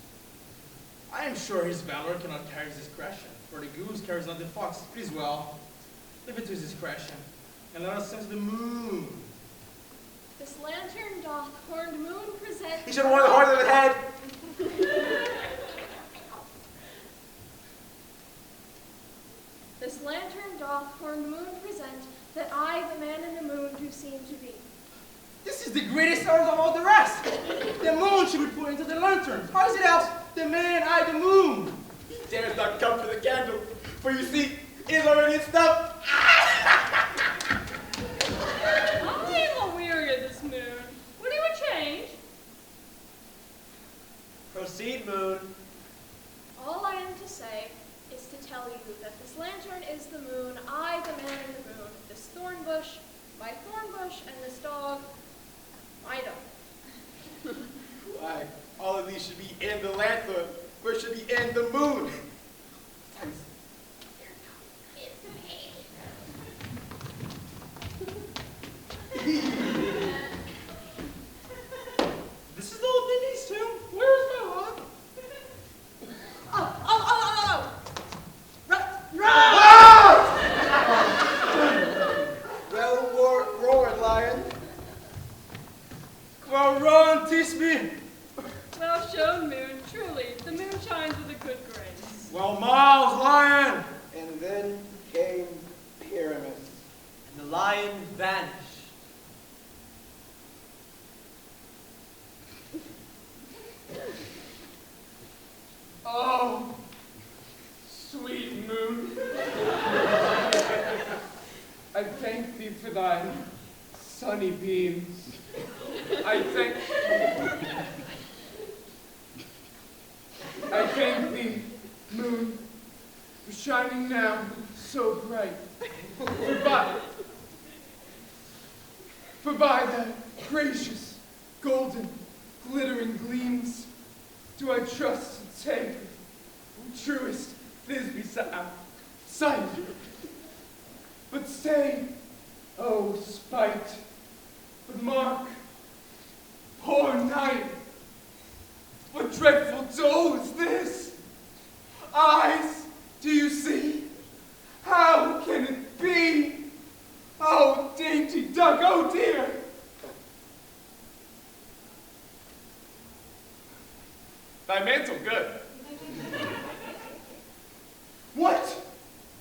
A: I am sure his valor cannot carry his discretion, for the goose carries not the fox. Please, well, leave it to his discretion, and let us send to the moon.
K: This lantern doth horned moon present.
O: He should have worn the horn of his head.
K: This lantern doth horned moon present, that I, the man in the moon, do seem to be.
A: This is the greatest stars of all the rest. The moon should be put into the lantern. How is it else? The man, I, the moon.
D: He dares not come for the candle, for you see, it is already stuffed.
G: I am a weary of this moon. Would you a change?
L: moon.
K: All I am to say is to tell you that this lantern is the moon, I the man in the moon, this thorn bush, my thorn bush, and this dog, my dog.
D: Why, all of these should be in the lantern, where should be in the moon.
L: This is old Minnie's tomb. Where's my log?
D: Well roared, lion.
L: Well, Ron, teach me.
B: Well shown, Moon. Truly, the moon shines with a good grace.
L: Well, Miles, lion.
D: And then came Pyramus.
E: And the lion vanished.
F: Oh, sweet moon. I thank thee for thy sunny beams. I thank thee, moon, for shining now so bright. For by thy gracious, golden, glittering gleams do I trust and take truest Thisbe sight. But stay, oh spite, but mark, poor night, what dreadful dole is this? Eyes, do you see? How can it be? Oh, dainty duck, oh dear! Thy mantle good. What?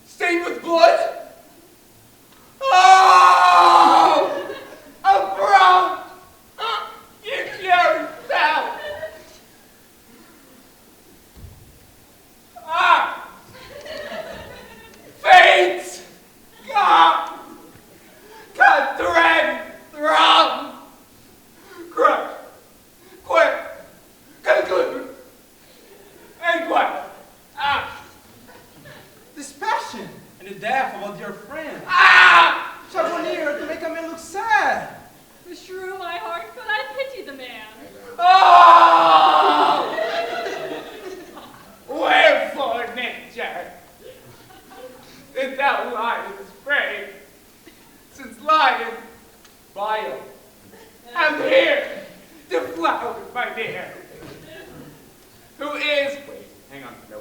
F: Stained with blood? Oh! A brown! You carry foul! Ah! Fate! God! God, thread! Throb! Crush! Quit! Conclude! And what? Ah!
C: This passion and the death of a dear friend.
F: Ah!
C: Charbonnier to make a man look sad.
B: Beshrew my heart, but I pity the man.
F: Oh! Wherefore, nature, did thou lions brave? Since lion, Mayew, I'm here to flower my dear. Who is, wait, hang on, no.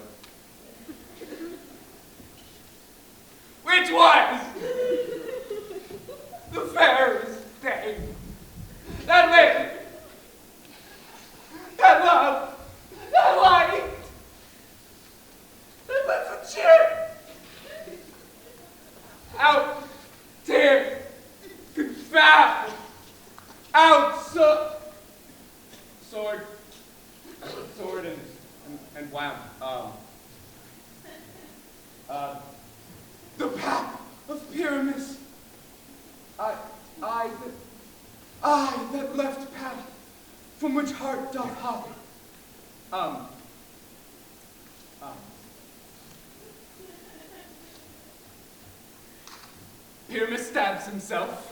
F: Which was the fairest dame that lived, that loved, that liked, that left a cheer. Out, dear, confound, out, sword and wound. The path of Pyramus. I that left path from which heart doth hop. Pyramus stabs himself.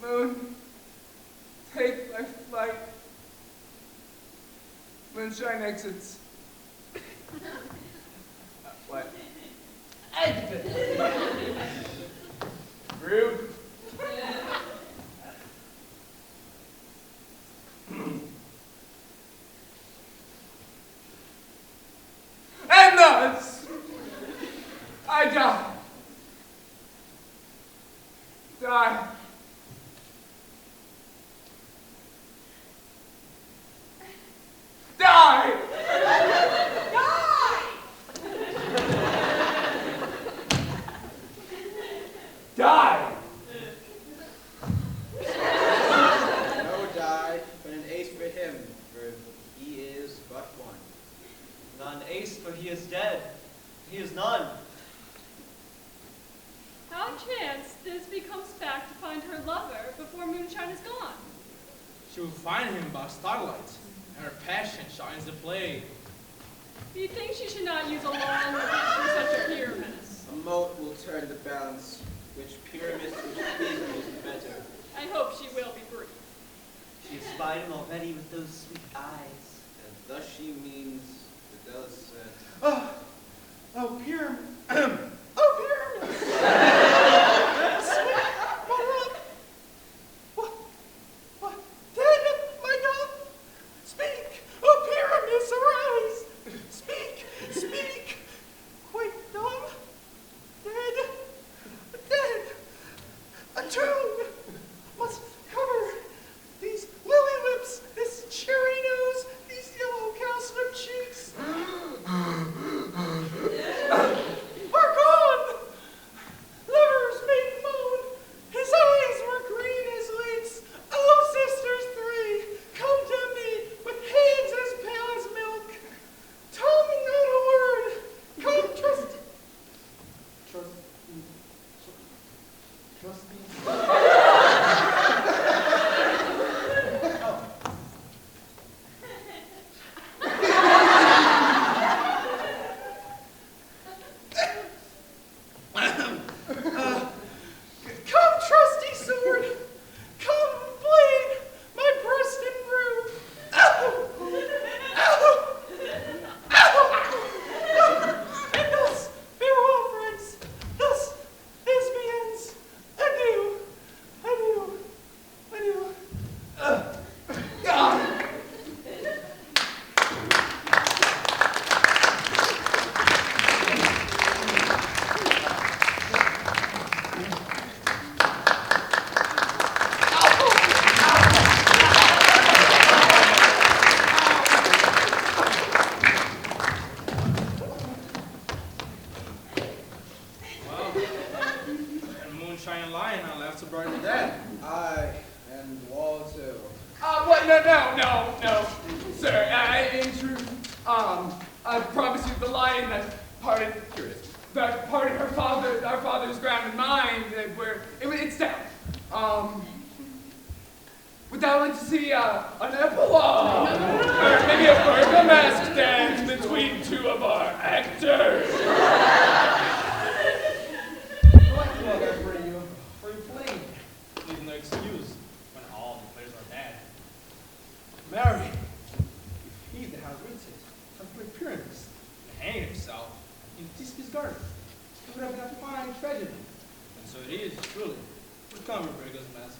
F: Moon, take my flight. Moonshine exits. What? Exit! Rude. And thus, I die. Die. Die! Die!
O: No die, but an ace for him, for he is but one.
E: Not an ace, for he is dead. He is none.
B: How chance Thisbe comes back to find her lover before moonshine is gone?
A: She will find him by starlight, and her passion shines the play.
B: You think she should not use a long word for such a pyramus?
O: A moat will turn the balance, which pyramus which is better.
B: I hope she will be brief.
E: She has spied him already with those sweet eyes.
O: And thus she means the Delicate.
L: Oh, pyramid. Oh, pyramid. Sweet, what? Then, my dove, speak. Oh, pyramus, arise. Speak. Quite dumb. Dead. A tomb must cover these lily lips, this cherry nose, these yellow cowslip cheeks. Are gone. Lovers made moan. His eyes were green as leeks. Oh, sisters three, come to me with hands as pale as milk. Tell me not a word. Come, trust me. Come, trusty sword. Come, blade, my breast improve. Ow! Ow! Ow! And thus, farewell, friends. Thus, Thisbe ends. Adieu. Adieu. Adieu.
A: Well, and moonshine and lion are left to bury the dead.
O: Aye, and wall too.
F: What? No, sir. In truth, I promise you, the lion that parted our father's ground and mine, it's down. Would thou like to see an epilogue? Or maybe a burgomask dance between two of our actors?
A: Well, that's for you. For your plane. Leave no excuse when all the players are dead. Mary, if he that has written from the pyramids and hanged himself in Thisbe's garden, it would have been a fine tragedy. And so it is, truly. Recover, Burgos Mask.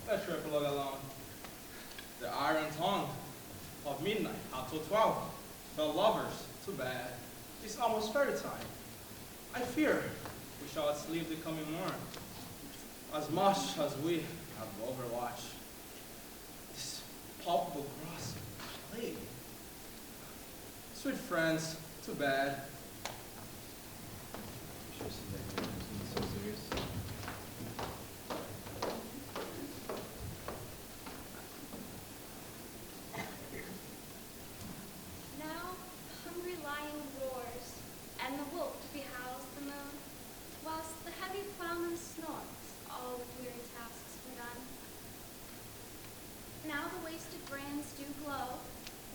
A: Let your epilogue alone. The iron tongue of midnight out till 12. The lovers, too bad. It's almost fairy time. I fear we shall sleep the coming morn, as much as we have overwatched. This palpable cross plague. Sweet friends, too bad.
O: So serious.
K: Now hungry lion roars, and the wolf behowls the moon, whilst the heavy plowman snorts, all the weary tasks were done. Now the wasted brands do glow,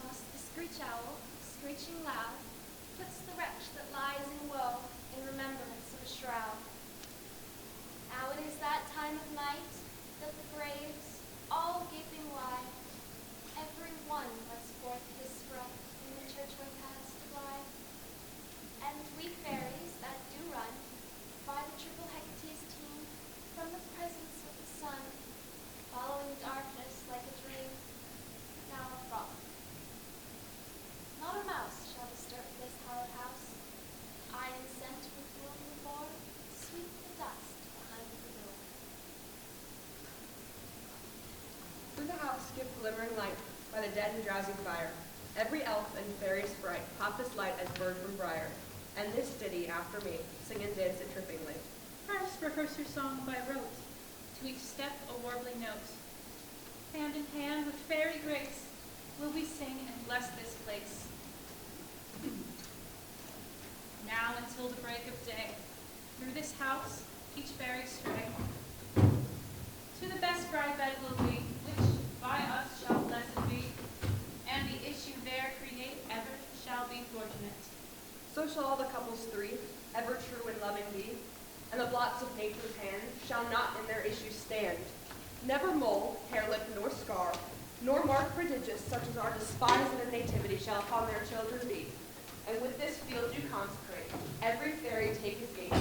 K: whilst the screech owl, screeching loud, puts the wretch that lies in woe in remembrance of a shroud. Now it is that time of night The braves, all gaping wide, every one lets forth his sprite in the churchway paths divide. And we fairies that do run by the triple Hecate's team from the presence of the sun, following darkness like a dream, now a frolic. Not a mouse shall disturb this hallowed house. I am sent with whom before sweep the dust behind the door.
J: Through the house give glimmering light by the dead and drowsy fire. Every elf and fairy sprite pop this light as bird from briar, and this ditty after me sing and dance it trippingly.
M: First rehearse your song by rote, to each step a warbling note. Hand in hand with fairy grace, will we sing and bless this place. Now until the break of day, through this house each fairy stray. To the best bride bed will we, which by us shall blessed be, and the issue there create ever shall be fortunate.
J: So shall all the couples three ever true and loving be, and the blots of nature's hand shall not in their issue stand. Never mole, hairlip, nor scar, nor mark prodigious such as our despised in the nativity shall upon their children be. And with this field do consecrate, every fairy take his gate,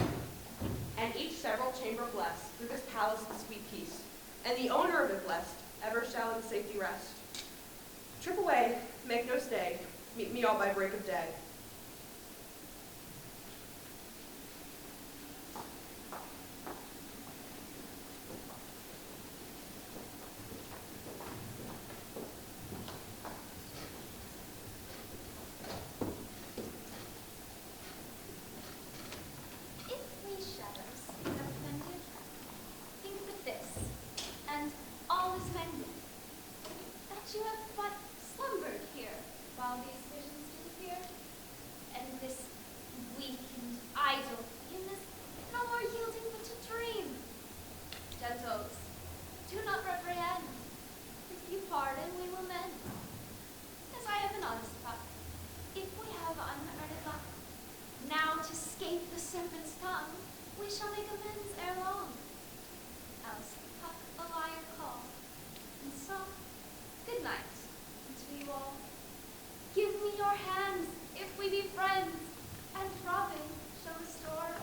J: and each several chamber bless through this palace of sweet peace, and the owner of it blessed ever shall in safety rest. Trip away, make no stay, meet me all by break of day.
K: If we shadows have offended, think with this, and all is mended, that you have but slumbered here while these visions did appear, and this weak and idle in this no more yielding but to dream. Gentles, do not reprehend. If you pardon, we will mend. As I have an honest puck, if we have unearned luck, now to scape the serpent's tongue, we shall make amends ere long. Else the puck a liar call. And so, good night unto you all. Give me your hands, if we be friends, and Robin shall restore